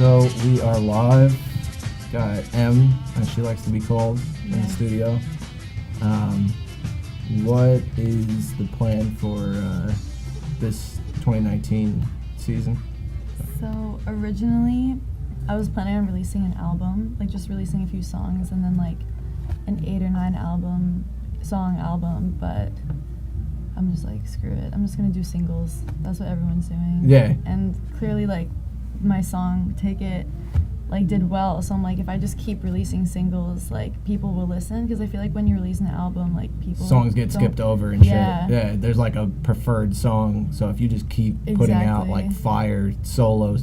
So we are live. Got M, as she likes to be called, in the studio. What is the plan for this 2019 season? So originally, I was planning on releasing an album, like just releasing a few songs, and then like an 8 or 9 song album. But I'm just like, screw it. I'm just gonna do singles. That's what everyone's doing. Yeah. And clearly, like my song "Take It" like did well. So I'm like, if I just keep releasing singles, like people will listen, because I feel like when you release an album, like people songs get skipped over and yeah. shit. Yeah, there's like a preferred song. So if you just keep putting out like fire solo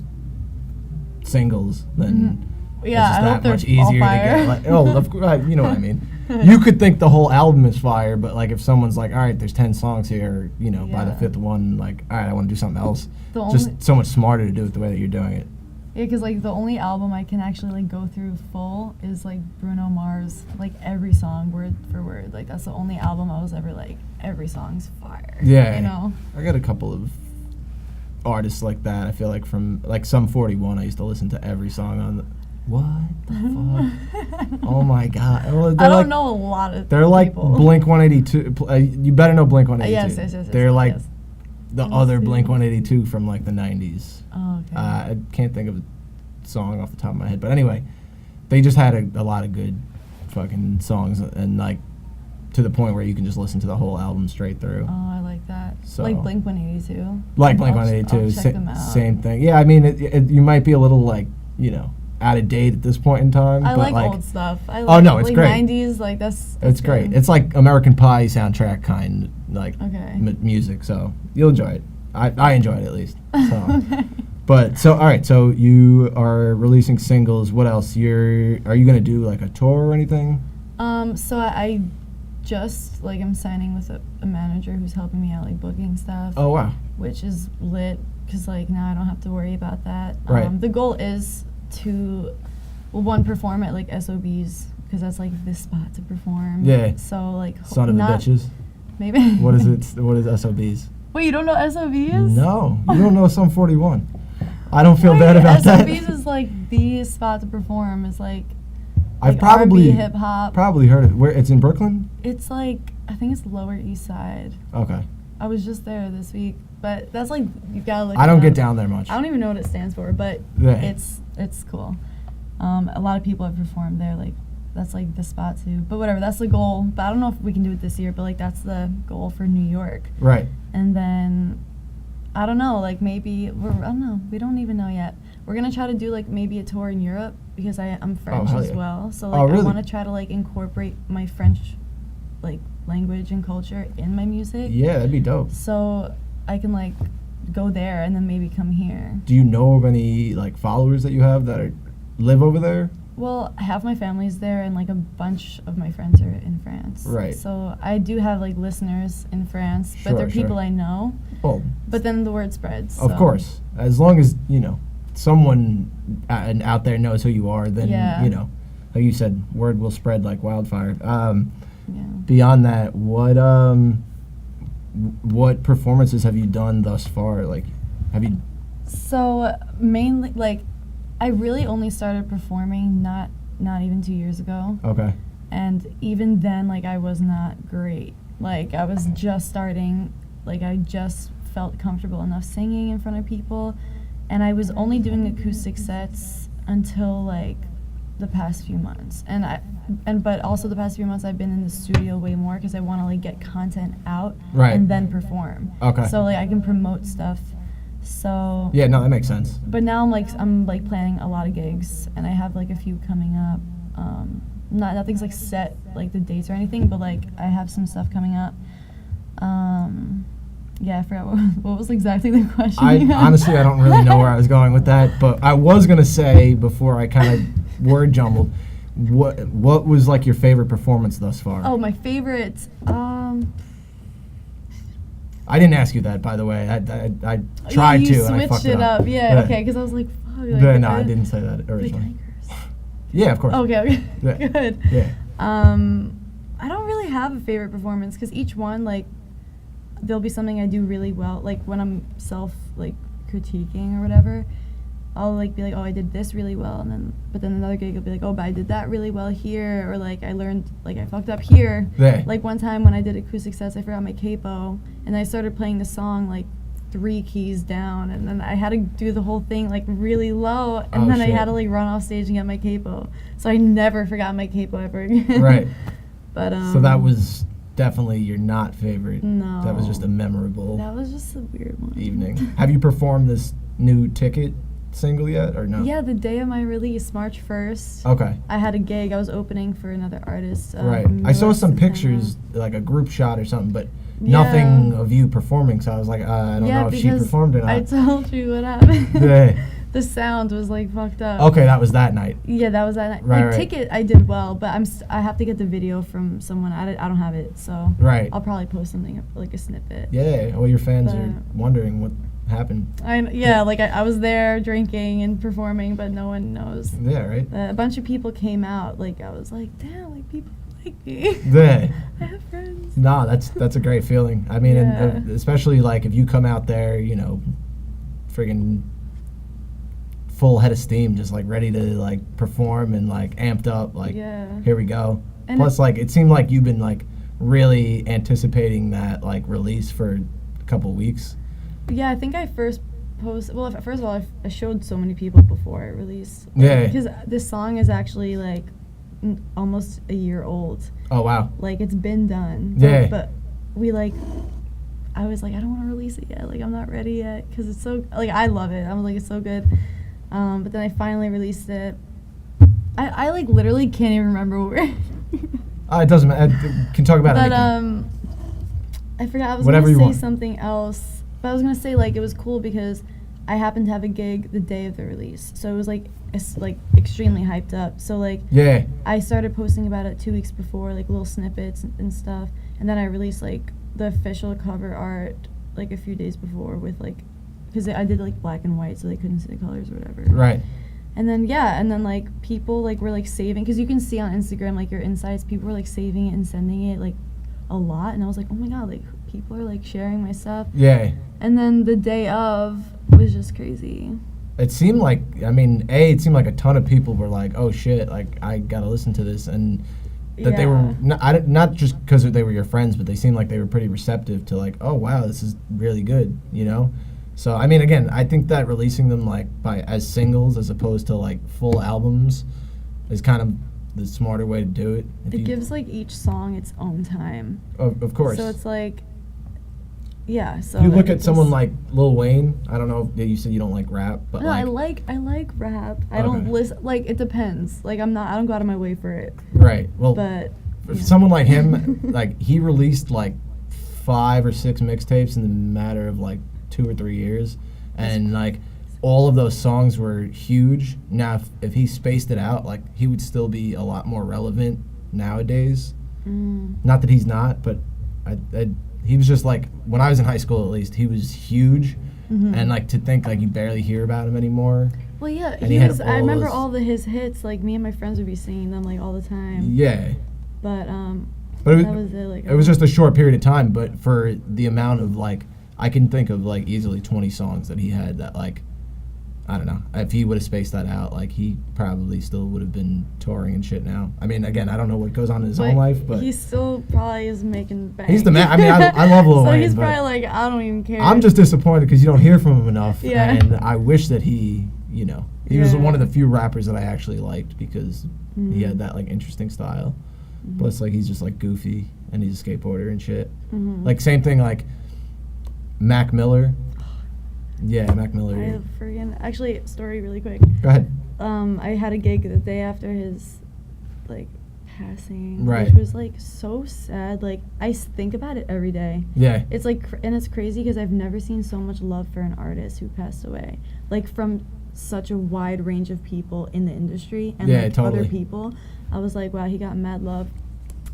singles, then it's just that much easier to get. Like, you know what I mean. You could think the whole album is fire, but like if someone's like, all right, there's 10 songs here, you know, by the 5th one, like, all right, I want to do something else. Just so much smarter to do it the way that you're doing it. Yeah, because like the only album I can actually like go through full is like Bruno Mars, like every song word for word. Like that's the only album I was ever like, every song's fire. Yeah, you know. I got a couple of artists like that. I feel like from like Sum 41, I used to listen to every song on the. What the fuck? Oh my god! Well, I don't know a lot of. They're like people. Blink 182. You better know Blink 182. Yes. They're like the other Blink 182 from like the 90s. Oh, okay. I can't think of a song off the top of my head, but anyway, they just had a lot of good fucking songs, and like to the point where you can just listen to the whole album straight through. Oh, I like that. So, like Blink 182. Like Blink 182. I'll check them out. Same thing. Yeah, I mean, you might be a little like, you know, out of date at this point in time. I but like old stuff. I like, oh no, it's like great. 90s, like that's it's great. It's like American Pie soundtrack kind, like music. So you'll enjoy it. I enjoy it at least. So. But so all right, so you are releasing singles. What else? Are you gonna do like a tour or anything? So I just like I'm signing with a manager who's helping me out like booking stuff. Oh wow. Which is lit, because like now I don't have to worry about that. Right. The goal is to perform at like SOBs, because that's like this spot to perform. Yeah. So like Son of a bitches. Maybe. What is it? What is SOBs? Wait, you don't know SOBs? No, you don't know Sum 41. I don't feel bad about that. SOBs is like the spot to perform. It's like I've probably R&B, hip hop. Probably heard it. Where it's in Brooklyn? It's like, I think it's Lower East Side. Okay. I was just there this week, but that's like, you gotta look. I don't get down there much. I don't even know what it stands for, but it's cool. A lot of people have performed there. Like that's like the spot too. But whatever, that's the goal. But I don't know if we can do it this year. But like that's the goal for New York. Right. And then I don't know. Like maybe I don't know. We don't even know yet. We're gonna try to do like maybe a tour in Europe, because I'm French as well. So like really? I want to try to like incorporate my French like language and culture in my music. Yeah, that'd be dope. So I can like go there and then maybe come here. Do you know of any like followers that you have that live over there? Well, half my family's there, and like a bunch of my friends are in France. Right. So I do have like listeners in France, but they're people I know. Well, but then the word spreads. Of course, as long as you know someone out there knows who you are, then you know, like you said, word will spread like wildfire. Beyond that, what performances have you done thus far? Like, have you? So mainly, like, I really only started performing not even 2 years ago. Okay. And even then, like, I was not great. Like, I was just starting. Like, I just felt comfortable enough singing in front of people, and I was only doing acoustic sets until like the past few months. But also the past few months I've been in the studio way more, because I want to like get content out and then perform. Okay. So like I can promote stuff. So yeah, no, that makes sense. But now I'm planning a lot of gigs, and I have like a few coming up. Nothing's like set, like the dates or anything, but like I have some stuff coming up. Yeah, I forgot what was exactly the question. Honestly, I don't really know where I was going with that, but I was gonna say before I kind of word jumbled, what was like your favorite performance thus far? Oh, my favorite. I didn't ask you that, by the way. I tried to, and I fucked it up. Yeah, okay, because I was like, fuck. No, I didn't say that originally. Yeah, of course. Okay, yeah. Good. Yeah. I don't really have a favorite performance, because each one, like, there'll be something I do really well, like when I'm self, like, critiquing or whatever. I'll like be like, oh, I did this really well, and then another gig will be like, oh, but I did that really well here, or like I learned, like I fucked up here. Yeah. Like one time when I did acoustic sets, I forgot my capo, and I started playing the song like 3 keys down, and then I had to do the whole thing like really low, and then shit. I had to like run off stage and get my capo. So I never forgot my capo ever again. Right. But so that was definitely your not favorite. No. That was just a memorable. That was just a weird one. Evening. Have you performed this new Ticket single yet, or no? Yeah, the day of my release, March 1st. Okay. I had a gig. I was opening for another artist. Right. I saw some pictures, like a group shot or something, but nothing of you performing. So I was like, I don't know if she performed or not. I told you what happened. Yeah. The sound was like fucked up. Okay, that was that night. Yeah, that was that night. Right, like Ticket, I did well, but I have to get the video from someone. I don't have it, so right. I'll probably post something like a snippet. Yeah, all your fans are wondering what happened. Like I was there drinking and performing, but no one knows. Yeah, right. A bunch of people came out. Like I was like, damn, like people like me. Yeah. I have friends. No, that's a great feeling. I mean, and especially like if you come out there, you know, friggin' full head of steam, just like ready to like perform and like amped up, like here we go. And plus, like it seemed like you've been like really anticipating that like release for a couple weeks. Yeah, I think I first posted. Well, first of all, I showed so many people before it released. Yeah. Because this song is actually like almost a year old. Oh wow. Like it's been done. Yeah. But we like. I was like, I don't want to release it yet. Like I'm not ready yet because it's so like I love it. I was like, it's so good. But then I finally released it. I like literally can't even remember where. It doesn't matter. I can talk about it. I forgot. I was going to say something else. But I was going to say, like, it was cool because I happened to have a gig the day of the release. So it was, like, extremely hyped up. So, like, I started posting about it 2 weeks before, like, little snippets and stuff. And then I released, like, the official cover art, like, a few days before with, like, because I did, like, black and white so they couldn't see the colors or whatever. Right. And then, like, people, like, were, like, saving. Because you can see on Instagram, like, your insights, people were, like, saving it and sending it, like, a lot. And I was like, oh, my God, like, people are, like, sharing my stuff. Yeah. And then the day of was just crazy. It seemed like, I mean, it seemed like a ton of people were like, oh, shit, like, I got to listen to this. And that they were, not just because they were your friends, but they seemed like they were pretty receptive to, like, oh, wow, this is really good, you know? So, I mean, again, I think that releasing them, like, as singles as opposed to, like, full albums is kind of the smarter way to do it. It gives, like, each song its own time. Of course. So it's, like, yeah, so... You look at someone like Lil Wayne, I don't know if you said you don't like rap, but no, I like rap. I don't listen, like, it depends. Like, I don't go out of my way for it. Right, well, but someone like him, like, he released, like, 5 or 6 mixtapes in the matter of, like, 2 or 3 years, and, like, all of those songs were huge. Now, if he spaced it out, like, he would still be a lot more relevant nowadays. Not that he's not, but he was just, like, when I was in high school, at least, he was huge, and, like, to think, like, you barely hear about him anymore. Well, yeah, I remember all his hits, like, me and my friends would be singing them, like, all the time. Yeah. But that was it, like... It was just a short period of time, but for the amount of, like, I can think of, like, easily 20 songs that he had that, like, I don't know. If he would have spaced that out, like, he probably still would have been touring and shit now. I mean, again, I don't know what goes on in his own life, but... He still probably is making bank. He's the man. I mean, I love Lil Wayne, so he's probably like, I don't even care. I'm just disappointed because you don't hear from him enough. Yeah. And I wish that he, you know... He was one of the few rappers that I actually liked because he had that, like, interesting style. Plus, like, he's just, like, goofy, and he's a skateboarder and shit. Like, same thing, like, Mac Miller... Yeah, Mac Miller. I have actually, story really quick. Go ahead. I had a gig the day after his, like, passing. Right. Which was, like, so sad. Like, I think about it every day. Yeah. It's, like, and it's crazy because I've never seen so much love for an artist who passed away. Like, from such a wide range of people in the industry and, like, other people. I was like, wow, he got mad love.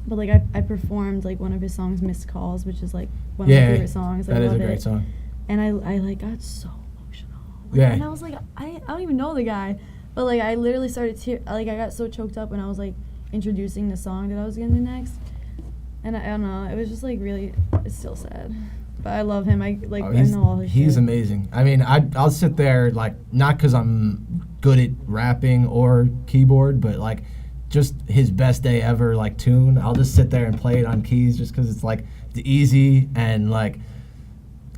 But, like, I performed, like, one of his songs, Missed Calls, which is, like, one of my favorite songs. That is a great song. And I like got so emotional. Like, yeah. And I was like, I don't even know the guy, but like I literally started I got so choked up when I was like introducing the song that I was gonna do next, and I don't know. It was just like really, it's still sad. But I love him. I know all his shit. He's amazing. I mean, I'll sit there, like, not because I'm good at rapping or keyboard, but, like, just his best day ever, like, tune. I'll just sit there and play it on keys just because it's, like, easy and, like,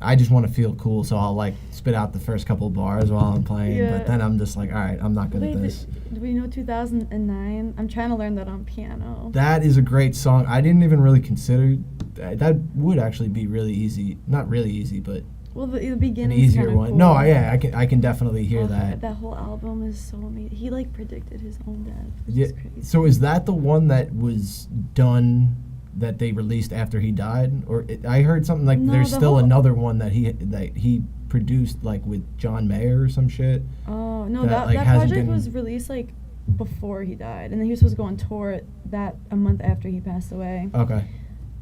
I just want to feel cool, so I'll, like, spit out the first couple of bars while I'm playing, but then I'm just like, all right, I'm not good at this. Do we know 2009? I'm trying to learn that on piano. That is a great song. I didn't even really consider that would actually be really easy. Not really easy, but the beginning an easier one. Cool. No, yeah, I can definitely hear that. That whole album is so amazing. He like predicted his own death. Yeah. So is that the one that was done that they released after he died, or I heard something like there's still another one that he produced like with John Mayer or some shit. Oh no, that project was released like before he died, and then he was supposed to go on tour that a month after he passed away. Okay.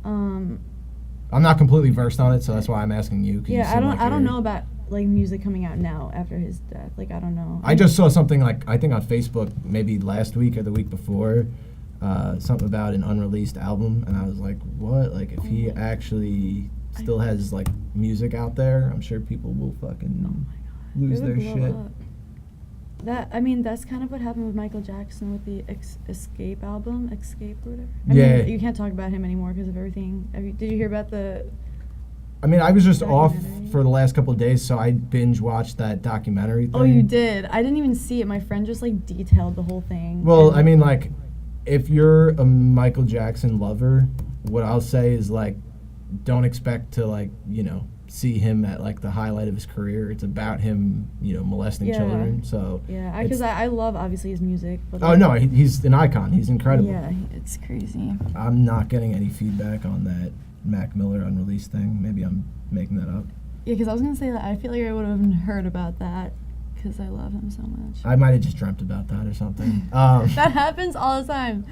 I'm not completely versed on it, so that's why I'm asking you. Yeah, I don't know about like music coming out now after his death. Like I don't know. I just saw something like I think on Facebook maybe last week or the week before, something about an unreleased album, and I was like, what? Like if he actually still has like music out there, I'm sure people will fucking lose their shit. That's kind of what happened with Michael Jackson with the Escape album, Escape or whatever. I mean, you can't talk about him anymore because of everything. Did you hear about the? I mean, I was just off for the last couple of days, so I binge watched that documentary thing. Oh, you did? I didn't even see it. My friend just like detailed the whole thing. Well, I mean, like, if you're a Michael Jackson lover, what I'll say is like, don't expect to like, see him at like the highlight of his career. It's about him, molesting children. So yeah, because I love obviously his music. But no, he's an icon. He's incredible. Yeah, it's crazy. I'm not getting any feedback on that Mac Miller unreleased thing. Maybe I'm making that up. Yeah, because I was gonna say that I feel like I would have heard about that because I love him so much. I might have just dreamt about that or something. That happens all the time.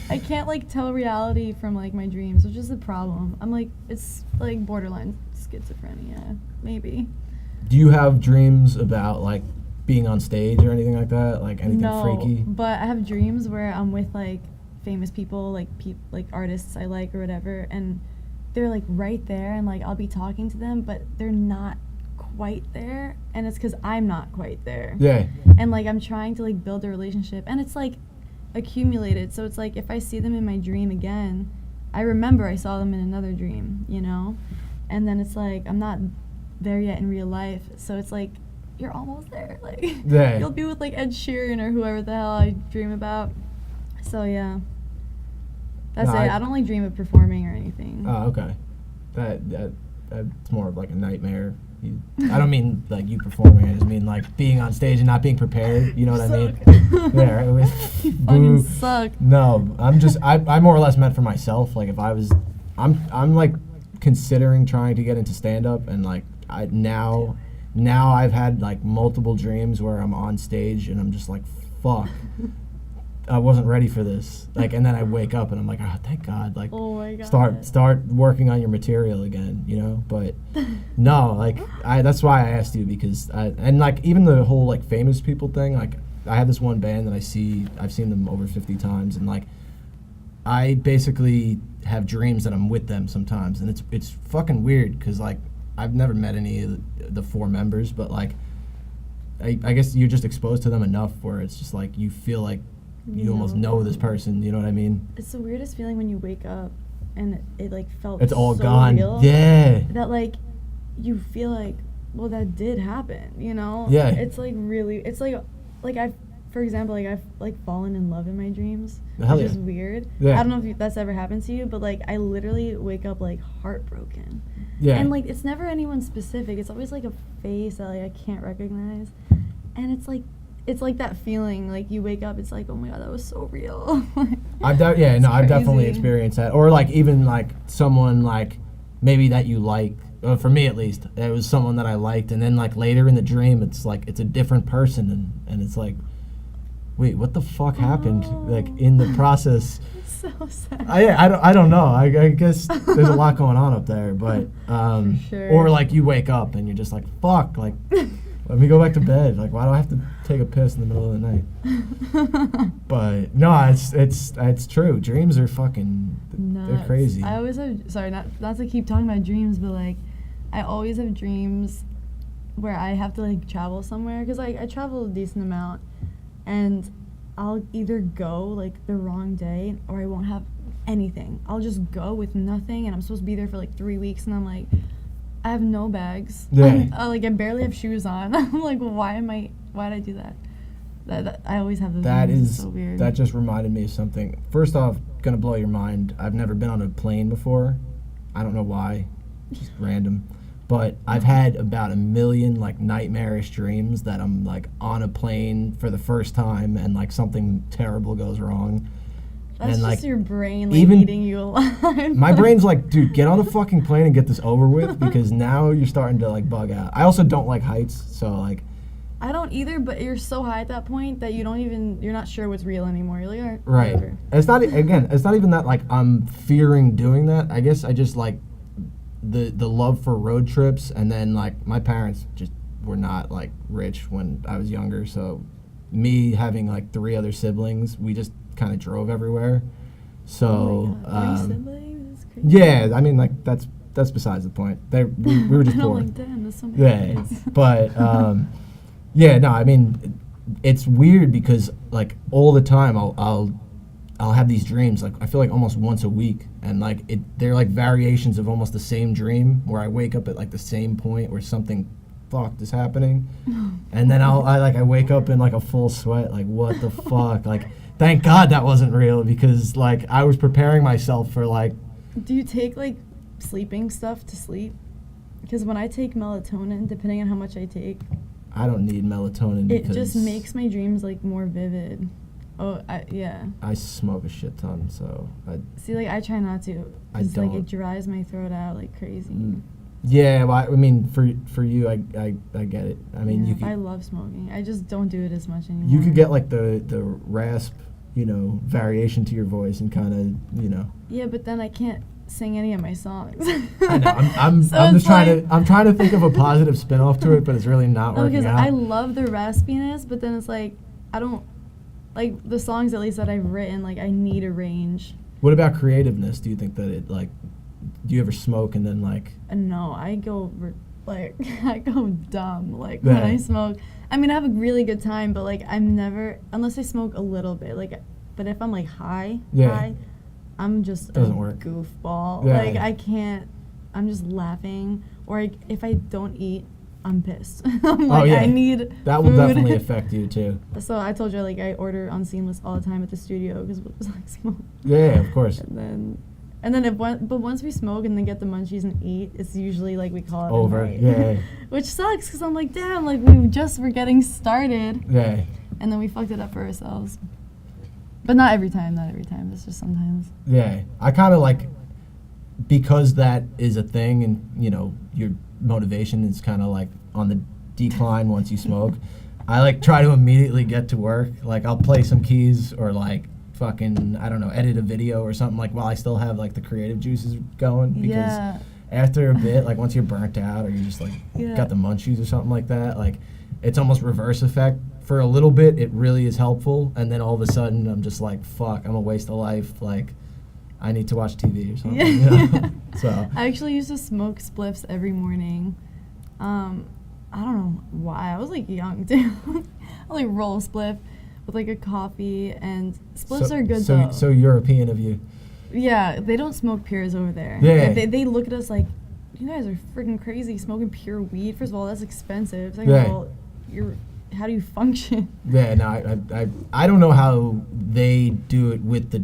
I can't like tell reality from like my dreams, which is the problem. I'm like, it's like borderline schizophrenia, maybe. Do you have dreams about like being on stage or anything like that? Like anything freaky? No, but I have dreams where I'm with like famous people, like artists I like or whatever, and they're like right there, and like I'll be talking to them, but they're not quite there, and it's because I'm not quite there. Yeah. And like I'm trying to like build a relationship, and it's like accumulated, so it's like if I see them in my dream again, I remember I saw them in another dream, and then it's like I'm not there yet in real life, so it's like you're almost there, like you'll be with like Ed Sheeran or whoever the hell I dream about. So yeah, that's it. I don't like dream of performing or anything. Oh, okay. That's more of like a nightmare. I don't mean like you performing. I just mean like being on stage and not being prepared. You know what I mean? Yeah, right. You fucking suck. No, I more or less meant for myself. Like if I was, I'm like considering trying to get into stand up, and like now I've had like multiple dreams where I'm on stage and I'm just like, fuck. I wasn't ready for this. Like, and then I wake up and I'm like, oh, thank God. Like, oh my God. Start working on your material again, But no, like, that's why I asked you, because and like even the whole like famous people thing. Like, I have this one band that I've seen them over 50 times, and like, I basically have dreams that I'm with them sometimes, and it's fucking weird because like I've never met any of the four members, but like, I guess you're just exposed to them enough where it's just like you feel like. You almost know this person, you know what I mean? It's the weirdest feeling when you wake up and it like felt it's all so gone. Real, yeah. That like you feel like, well, that did happen, Yeah. It's like really, it's like I've, for example, like I've like fallen in love in my dreams, Hell which yeah. is weird. Yeah. I don't know if that's ever happened to you, but like I literally wake up like heartbroken. Yeah. And like it's never anyone specific. It's always like a face that like I can't recognize, and it's like that feeling, like you wake up, it's like, oh my God, that was so real. I've definitely experienced that. Or like even like someone like maybe that you like, for me at least, it was someone that I liked, and then like later in the dream, it's like it's a different person, and it's like, wait, what the fuck happened? Like in the process. So sad. I don't know. I guess there's a lot going on up there, but for sure. Or like you wake up and you're just like, fuck, like. Let me go back to bed. Like, why do I have to take a piss in the middle of the night? But no, it's true. Dreams are fucking they're crazy. I always have, sorry, not to keep talking about dreams, but like I always have dreams where I have to, like, travel somewhere, because I travel a decent amount, and I'll either go, like, the wrong day, or I won't have anything. I'll just go with nothing, and I'm supposed to be there for, like, 3 weeks, and I'm like, I have no bags. Yeah. I barely have shoes on. I'm like, why did I do that? That I always have those That dreams. is It's so weird. That just reminded me of something. First off, gonna blow your mind. I've never been on a plane before. I don't know why. Just random. But I've had about 1 million, like, nightmarish dreams that I'm, like, on a plane for the first time and, like, something terrible goes wrong. That's and, just like, your brain, like, even eating you alive. my brain's like, dude, get on the fucking plane and get this over with, because now you're starting to, like, bug out. I also don't like heights, so, like... I don't either, but you're so high at that point that you're not sure what's real anymore. You're like, all right, Right. whatever. It's not even that, like, I'm fearing doing that. I guess I just, like, the love for road trips, and then, like, my parents just were not, like, rich when I was younger, so me having, like, 3 other siblings, we just kind of drove everywhere. So Oh my God. 3 siblings? That's crazy. yeah, I mean, like, that's besides the point. We were just I know, poor. like, damn, that's so many Yeah, kids. but yeah, no, I mean, it's weird because, like, all the time I'll have these dreams, like, I feel like almost once a week, and, like, they're like variations of almost the same dream where I wake up at, like, the same point where something fucked is happening, and then I wake up in, like, a full sweat, like, what the fuck, like, thank God that wasn't real, because, like, I was preparing myself for, like... Do you take, like, sleeping stuff to sleep? Because when I take melatonin, depending on how much I take, I don't need melatonin it because... just makes my dreams, like, more vivid. Oh, yeah. I smoke a shit ton, so See, like, I try not to. I It's like, don't. it dries my throat out like crazy. Yeah, well, I mean, for you, I get it. I mean, Yeah, you I could love smoking. I just don't do it as much anymore. you could get, like, the rasp, you know, variation to your voice and kind of, you know. Yeah, but then I can't sing any of my songs. I know. I'm So I'm it's just trying like- to I'm trying to think of a positive spin-off to it, but it's really not No, working because out. I love the raspiness, but then it's like, I don't, like, the songs at least that I've written, like, I need a range. What about creativeness? Do you think that it, like, do you ever smoke and then, like... And no, I go, I go dumb, like, when Yeah. I smoke. I mean, I have a really good time, but, like, I'm never, unless I smoke a little bit, like, but if I'm, like, high, I'm just Doesn't a work. goofball. Yeah. Like, I can't, I'm just laughing. Or if I don't eat, I'm pissed. I'm like, yeah. I need That will food. definitely affect you, too. So I told you, like, I order on Seamless all the time at the studio because it was like smoke. Yeah, of course. And then but once we smoke and then get the munchies and eat, it's usually like we call it Over. a night. Yeah. Which sucks because I'm like, damn, like we just were getting started Yeah. and then we fucked it up for ourselves. But not every time. It's just sometimes. Yeah. I kind of, like, because that is a thing and, you know, your motivation is kind of, like, on the decline once you smoke, I, like, try to immediately get to work. Like, I'll play some keys or, like, fucking, I don't know, edit a video or something, like, while I still have, like, the creative juices going. Because after a bit, like, once you're burnt out or you just, like, got the munchies or something like that, like, it's almost reverse effect. For a little bit, it really is helpful, and then all of a sudden, I'm just like, fuck, I'm a waste of life. Like, I need to watch TV or something. Yeah. You know? So I actually used to smoke spliffs every morning. I don't know why. I was like young too. I like roll a spliff with like a coffee, and spliffs are good though. So European of you. Yeah, they don't smoke pures over there. Yeah. They look at us like, you guys are freaking crazy smoking pure weed. First of all, that's expensive. Second Yeah. of all, how do you function? Yeah, no, I don't know how they do it with the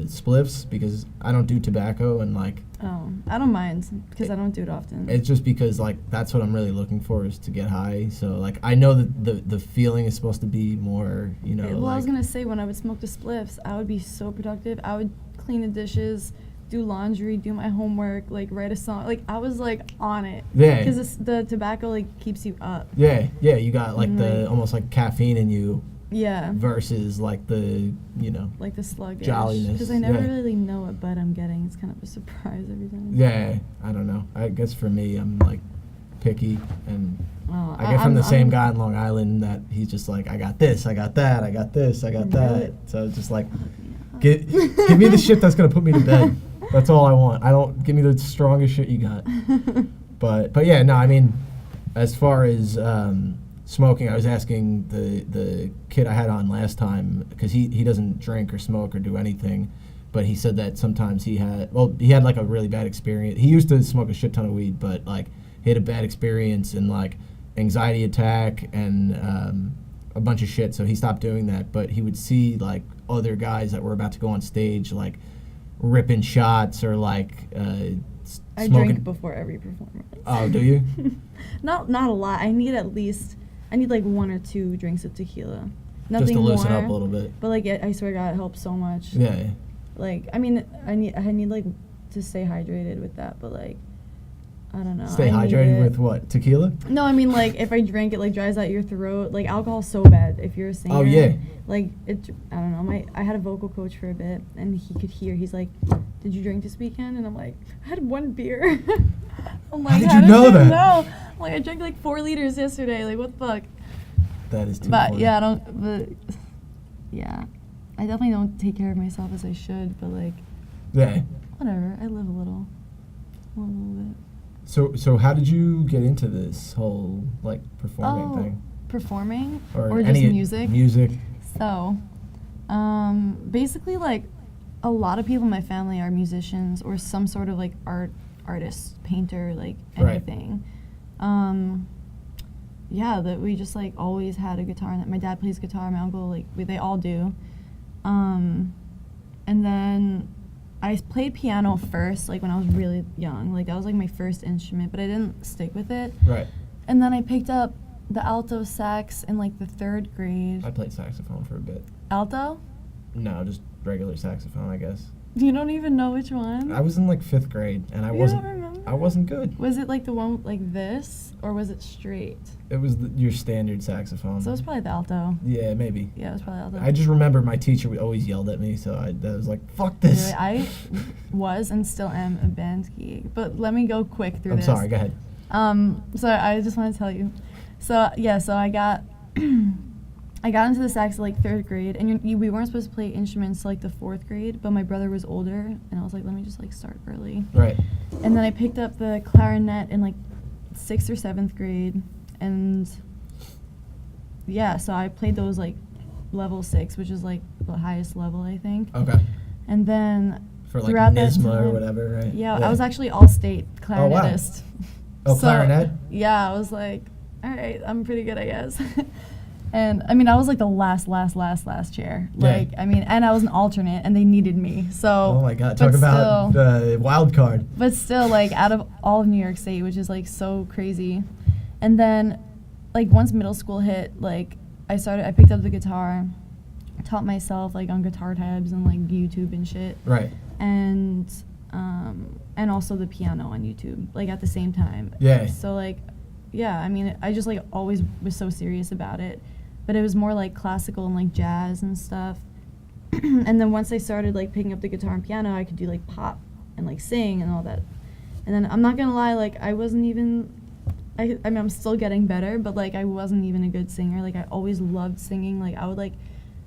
spliffs because I don't do tobacco and like. Oh, I don't mind because I don't do it often. It's just because like that's what I'm really looking for is to get high. So like I know that the feeling is supposed to be more, you know. Well, like, I was gonna say when I would smoke the spliffs, I would be so productive. I would clean the dishes, do laundry, do my homework, like write a song. Like I was like on it. Yeah. Because the tobacco like keeps you up. Yeah, you got like the Like- almost like caffeine in you Yeah. versus like the, you know. Like the sluggish. Jolliness, Because I never yeah. really know what bud I'm getting. It's kind of a surprise every time. Yeah, I don't know. I guess for me, I'm like picky, and Oh, I get from the same I'm- guy in Long Island that he's just like, I got this, I got that, I got this, I got that. Really? So it's just like, give me the shit that's gonna put me to bed. That's all I want. Give me the strongest shit you got. But yeah, no, I mean, as far as smoking, I was asking the kid I had on last time, because he doesn't drink or smoke or do anything, but he said that sometimes he had like a really bad experience. He used to smoke a shit ton of weed, but like he had a bad experience and like anxiety attack and a bunch of shit, so he stopped doing that. But he would see like other guys that were about to go on stage like ripping shots or like I drink before every performance. Oh, do you? Not a lot. I need like 1 or 2 drinks of tequila. Nothing just to loosen more, up a little bit. But like I swear to God, it helps so much. Yeah. Like I mean, I need like to stay hydrated with that, but like I don't know. Stay hydrated with what? Tequila? No, I mean like if I drink it, like dries out your throat. Like alcohol's so bad if you're a singer. Oh yeah. Like it, I don't know. I had a vocal coach for a bit, and he could hear. He's like, "Did you drink this weekend?" And I'm like, "I had 1 beer." I'm like, how did you know that? No, like I drank like 4 liters yesterday. Like what the fuck? That is too But funny. yeah, I don't. But yeah, I definitely don't take care of myself as I should. But like, Yeah. whatever. I live a little bit. So how did you get into this whole like performing thing? Performing Or just music? Music. So, basically, like, a lot of people in my family are musicians or some sort of, like, artist, painter, like, anything. Right. Yeah, that we just, like, always had a guitar. And my dad plays guitar, my uncle, like, they all do. And then I played piano first, like, when I was really young. Like, that was, like, my first instrument, but I didn't stick with it. Right. And then I picked up the alto sax in like the 3rd grade. I played saxophone for a bit. Alto? No, just regular saxophone, I guess. You don't even know which one? I was in like 5th grade, and I don't remember? I wasn't good. Was it like the one like this, or was it straight? It was your standard saxophone. So it was probably the alto. Yeah, maybe. Yeah, it was probably alto. I just remember my teacher would always yelled at me, so I was like, "Fuck this." Really, I was and still am a band geek, but let me go quick through this. I'm sorry. Go ahead. So I just want to tell you. So yeah, so I got I got into the sax like 3rd grade, and we weren't supposed to play instruments till, like the 4th grade, but my brother was older, and I was like, let me just like start early. Right. And then I picked up the clarinet in like 6th or 7th grade, and yeah, so I played those like level 6, which is like the highest level, I think. Okay. And then For like throughout that NISMA or time- whatever, right? Yeah, I was actually all-state clarinetist. Oh, clarinet? Yeah, I was like, all right, I'm pretty good, I guess. And I mean, I was like the last chair. Like, Yeah. I mean, and I was an alternate, and they needed me. So. Oh my God! Talk about the wild card. But still, like, out of all of New York State, which is like so crazy. And then, like, once middle school hit, like, I picked up the guitar, taught myself like on guitar tabs and like YouTube and shit. Right. And also the piano on YouTube, like at the same time. Yeah. So like, yeah, I mean, I just like always was so serious about it, but it was more like classical and like jazz and stuff. And then once I started like picking up the guitar and piano, I could do like pop and like sing and all that. And then I'm not gonna lie, like I wasn't even, I mean I'm still getting better, but like I wasn't even a good singer. Like I always loved singing. Like I would like,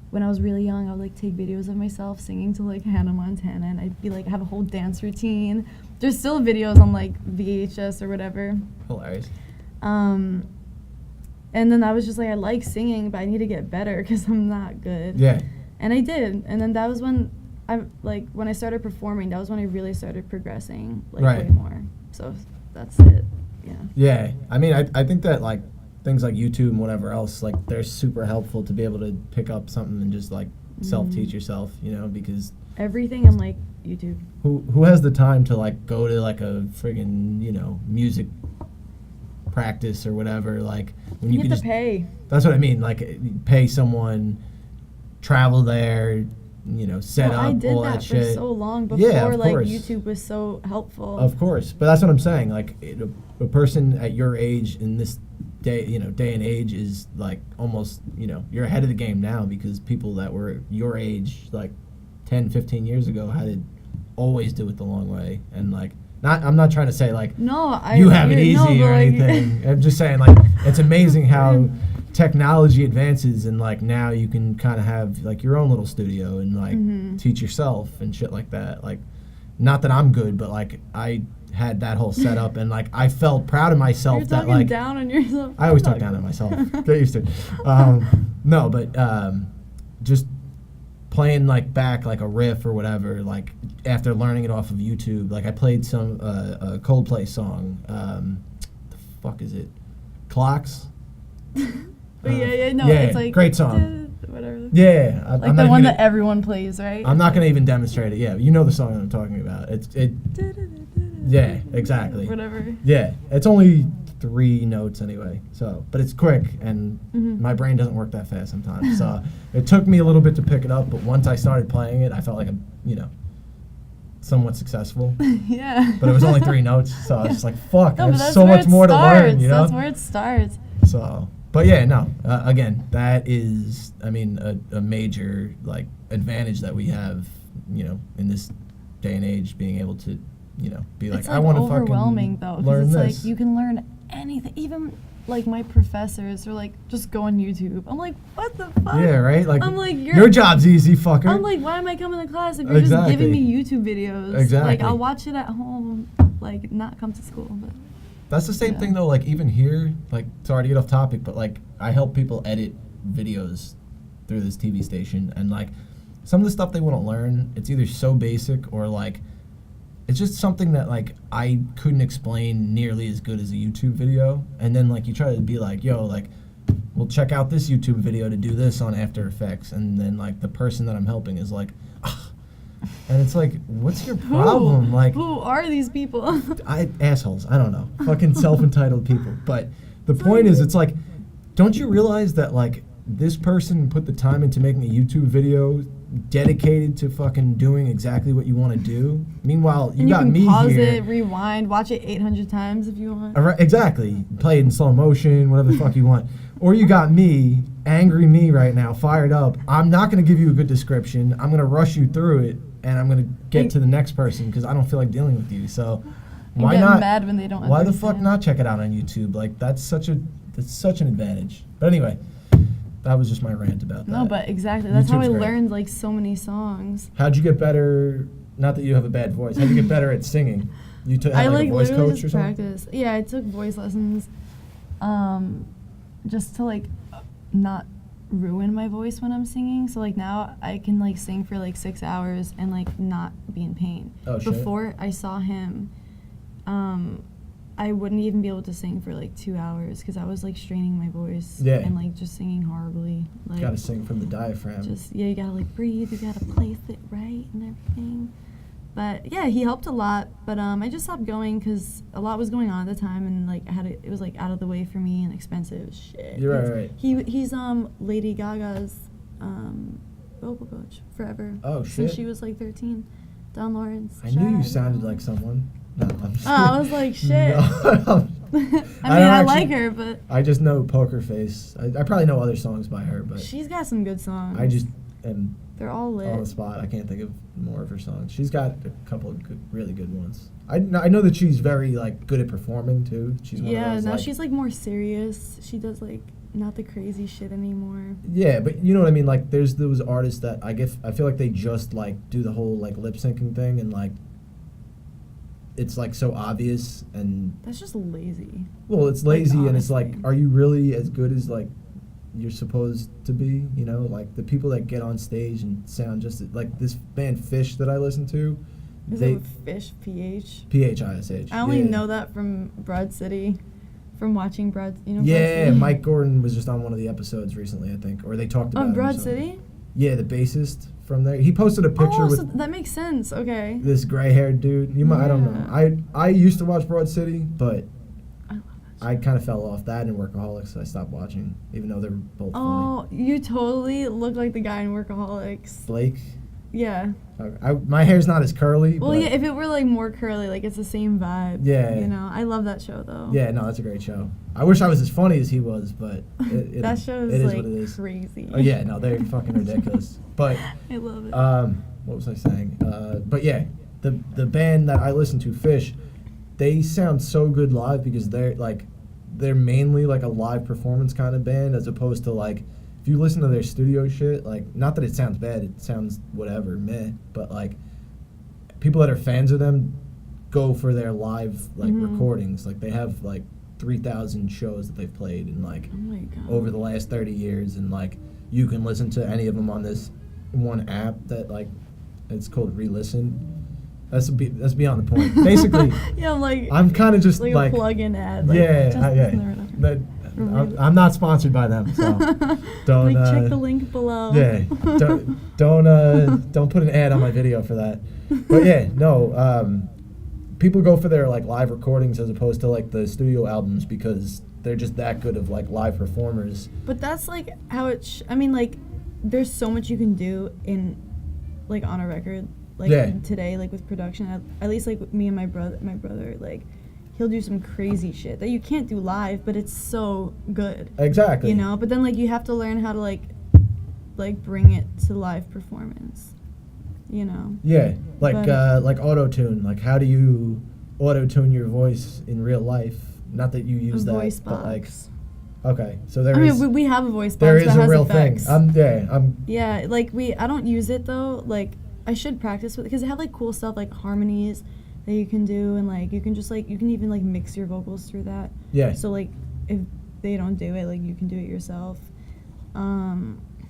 when I was really young, I would like take videos of myself singing to like Hannah Montana, and I'd be like have a whole dance routine. There's still videos on like VHS or whatever. Hilarious. And then I was just like, I like singing, but I need to get better because I'm not good. Yeah. And I did. And then that was when when I started performing, that was when I really started progressing like way more. So that's it. Yeah. Yeah. I mean, I think that like things like YouTube and whatever else, like they're super helpful to be able to pick up something and just like self-teach yourself, you know, because everything on like YouTube. Who has the time to like go to like a friggin', you know, music practice or whatever, like when you can have just to pay. That's what I mean, like pay someone, travel there, you know, set up all that shit. I did that for so long before like YouTube was so helpful. Of course, but that's what I'm saying. Like a person at your age in this day and age is like almost, you know, you're ahead of the game now, because people that were your age like 10, 15 years ago had to always do it the long way. And like, I'm not trying to say like you have it easy or anything. I'm just saying like it's amazing how technology advances, and like now you can kind of have like your own little studio and like teach yourself and shit like that. Like, not that I'm good, but like I had that whole setup, and like I felt proud of myself. You're that talking like down on yourself. I always talk down on myself. Get used to it. No, but just playing like back like a riff or whatever, like after learning it off of YouTube, like I played some a Coldplay song. The fuck is it? Clocks. It's like great song. Whatever. Yeah, like the one that everyone plays, right? I'm not gonna even demonstrate it. Yeah, you know the song I'm talking about. Yeah, exactly. Whatever. Yeah, it's only 3 notes anyway. So, but it's quick, and my brain doesn't work that fast sometimes. So it took me a little bit to pick it up, but once I started playing it, I felt like I'm, somewhat successful. Yeah. But it was only 3 notes, so I was just like, fuck, no, there's so much more to learn, That's where it starts. So, but yeah, no, again, that is, I mean, a major, like, advantage that we have, in this day and age, being able to, be like, I want to fucking overwhelming, though, learn it's this. like, you can learn anything, even, like, my professors are like, just go on YouTube. I'm like, what the fuck? Yeah, right? Like, I'm like, your job's easy, fucker. I'm like, why am I coming to class if you're just giving me YouTube videos? Exactly. Like, I'll watch it at home, like, not come to school, but... That's the same thing, though, like, even here, like, sorry to get off topic, but, like, I help people edit videos through this TV station, and, like, some of the stuff they want to learn, it's either so basic or, like, it's just something that, like, I couldn't explain nearly as good as a YouTube video, and then, like, you try to be like, yo, like, well, check out this YouTube video to do this on After Effects, and then, like, the person that I'm helping is like, and it's like, what's your problem? Who are these people? Assholes. I don't know. Fucking self-entitled people. But the point is, it's like, don't you realize that, like, this person put the time into making a YouTube video dedicated to fucking doing exactly what you want to do? Meanwhile, you got me here. You can pause it, rewind, watch it 800 times if you want. Exactly. Play it in slow motion, whatever the fuck you want. Or you got me, angry me right now, fired up. I'm not going to give you a good description. I'm going to rush you through it, and I'm going to get to the next person because I don't feel like dealing with you. So why not? Mad when they don't why understand. The fuck not check it out on YouTube? Like, that's such an advantage. But anyway, that was just my rant about that. No, but exactly. That's how I great. learned, like, so many songs. How'd you get better? Not that you have a bad voice. How'd you get better at singing? You had like a voice coach or something? Practice. Yeah, I took voice lessons, just to, like, not ruin my voice when I'm singing. So, like, now I can, like, sing for, like, 6 hours and, like, not be in pain. Oh, shit. Before I saw him, I wouldn't even be able to sing for, like, 2 hours because I was, like, straining my voice. Yeah. And, like, just singing horribly. Like, gotta sing from the diaphragm. You gotta, like, breathe. You gotta place it right and everything. But yeah, he helped a lot. But I just stopped going because a lot was going on at the time, and like it was like out of the way for me and expensive shit. You're right. He's Lady Gaga's vocal coach forever. Oh shit! Since she was like 13. Don Lawrence. I knew you sounded like someone. No, I'm just I was like, shit. No, I like her, but I just know Poker Face. I probably know other songs by her, but she's got some good songs. I just am. They're all lit. On the spot, I can't think of more of her songs. She's got a couple of really good ones. I know that she's very like good at performing too. She's one of those, now like, she's like more serious. She does like not the crazy shit anymore. Yeah, but you know what I mean. Like there's those artists that I feel like they just like do the whole like lip syncing thing, and like it's like so obvious, and that's just lazy. Well, it's lazy, like, and it's like, are you really as good as like you're supposed to be? You know, like the people that get on stage and sound just like this band Fish that I listen to. Is it Fish? PH? PHISH. I only know that from Broad City, from watching Broad. You know. Yeah, Broad City? Mike Gordon was just on one of the episodes recently, I think, or they talked about. On Broad City. Yeah, the bassist from there. He posted a picture with. So that makes sense. Okay. This gray-haired dude. I don't know. I used to watch Broad City, but I kind of fell off that and Workaholics. So I stopped watching, even though they're both funny. Oh, you totally look like the guy in Workaholics. Blake? Yeah. My hair's not as curly. Well, yeah, if it were like more curly, like it's the same vibe. Yeah. You know, I love that show though. Yeah, no, that's a great show. I wish I was as funny as he was, but that show is like what it is. Crazy. Oh yeah, no, they're fucking ridiculous. But I love it. What was I saying? But yeah, the band that I listen to, Fish, they sound so good live because they're mainly like a live performance kind of band, as opposed to like if you listen to their studio shit, like not that it sounds bad, it sounds whatever, meh, but like people that are fans of them go for their live like recordings. Like they have like 3,000 shows that they've played in like over the last 30 years, and like you can listen to any of them on this one app that like it's called Re-Listen. That's beyond the point. Basically, yeah, I'm kind of just like a plug-in ad. I'm not sponsored by them, so don't check the link below. Yeah, don't put an ad on my video for that. But yeah, no. People go for their like live recordings as opposed to like the studio albums because they're just that good of like live performers. But that's like how it. I mean, like, there's so much you can do in like on a record. Like today, like with production, at least like with me and my brother, like he'll do some crazy shit that you can't do live, but it's so good. Exactly. You know, but then like you have to learn how to like bring it to live performance. You know. Yeah, like auto-tune. Like, how do you auto-tune your voice in real life? Not that you use that, voice but box. like, okay, so there is. I mean, we have a voice box. There is that a has real effects. thing. Yeah, like I don't use it though. Like I should practice with it because they have like cool stuff like harmonies that you can do, and like you can just like you can even like mix your vocals through that. Yeah. So like if they don't do it, like you can do it yourself.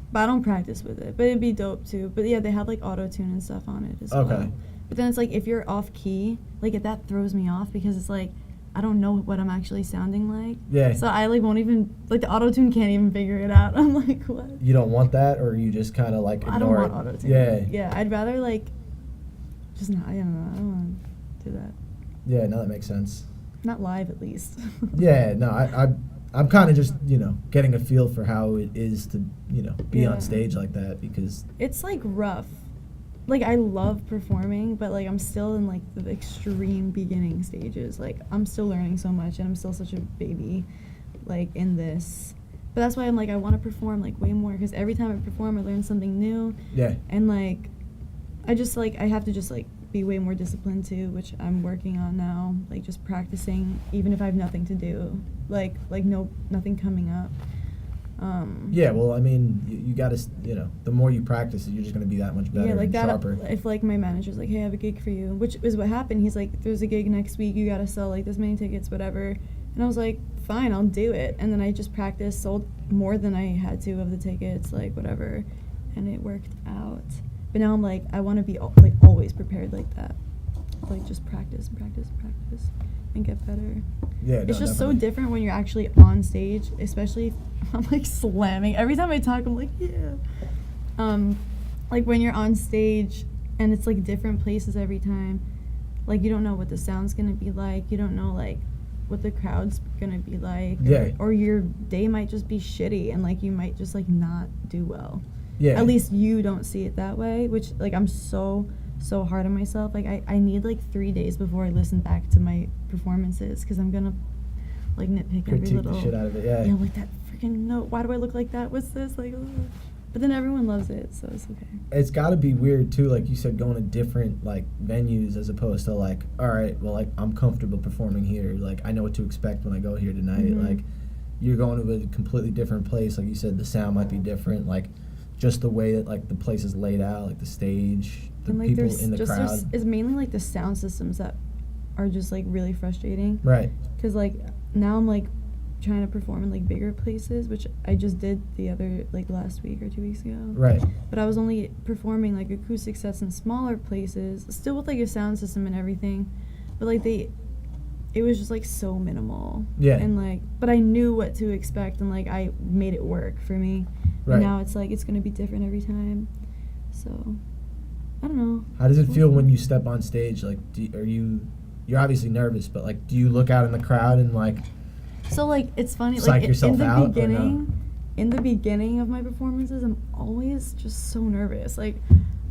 But I don't practice with it. But it'd be dope too. But yeah, they have like auto tune and stuff on it as well. But then it's like if you're off key, like that throws me off because it's like I don't know what I'm actually sounding like. Yeah. So I like won't even like the auto tune can't even figure it out. I'm like, what? You don't want that, or you just kind of like ignore it? I don't want auto tune. Yeah. Yeah, I'd rather like just not. I don't know. I don't want to do that. Yeah, no, that makes sense. Not live, at least. Yeah, no, I'm kind of just, getting a feel for how it is to, be on stage like that, because it's like rough. Like I love performing, but like I'm still in like the extreme beginning stages. Like I'm still learning so much, and I'm still such a baby, like in this. But that's why I'm like I want to perform like way more, because every time I perform, I learn something new. Yeah. And like, I just like I have to just like be way more disciplined too, which I'm working on now. Like just practicing, even if I have nothing to do. Like nothing coming up. Yeah, well, I mean, you got to, the more you practice, you're just going to be that much better and sharper. If, like, my manager's like, hey, I have a gig for you, which is what happened. He's like, there's a gig next week, you got to sell, like, this many tickets, whatever. And I was like, fine, I'll do it. And then I just practiced, sold more than I had to of the tickets, like, whatever. And it worked out. But now I'm like, I want to be, like, always prepared like that. Like, just practice, and get better. Yeah, it's just definitely. so different when you're actually on stage, especially if I'm like slamming. Every time I talk, I'm like, yeah. Like when you're on stage and it's like different places every time. Like you don't know what the sound's gonna be like. You don't know like what the crowd's gonna be like. Yeah. Or your day might just be shitty and like you might just like not do well. Yeah. At least you don't see it that way, which like I'm so hard on myself. Like I need like 3 days before I listen back to my performances, because I'm gonna like nitpick every little the shit out of it. Yeah, like that freaking note, why do I look like that, what's this, like, ugh. But then everyone loves it, so it's okay. It's got to be weird too, like you said, going to different like venues as opposed to like, all right, well, like I'm comfortable performing here, like I know what to expect when I go here tonight. Like you're going to a completely different place, like you said, the sound might be different, like just the way that like the place is laid out, like the stage, the and, like, people in the crowd. It's mainly like the sound systems that are just like really frustrating. Right. Because like now I'm like trying to perform in like bigger places, which I just did the other like last week or 2 weeks ago. Right. But I was only performing like acoustic sets in smaller places, still with like a sound system and everything. But like it was just like so minimal. Yeah. And like, but I knew what to expect, and like I made it work for me. Right. And now it's like it's gonna be different every time. So I don't know. How does it feel when you step on stage? Like, you're obviously nervous, but like, do you look out in the crowd and like? So like, it's funny. Psych like yourself in the out, beginning, in the beginning of my performances, I'm always just so nervous. Like,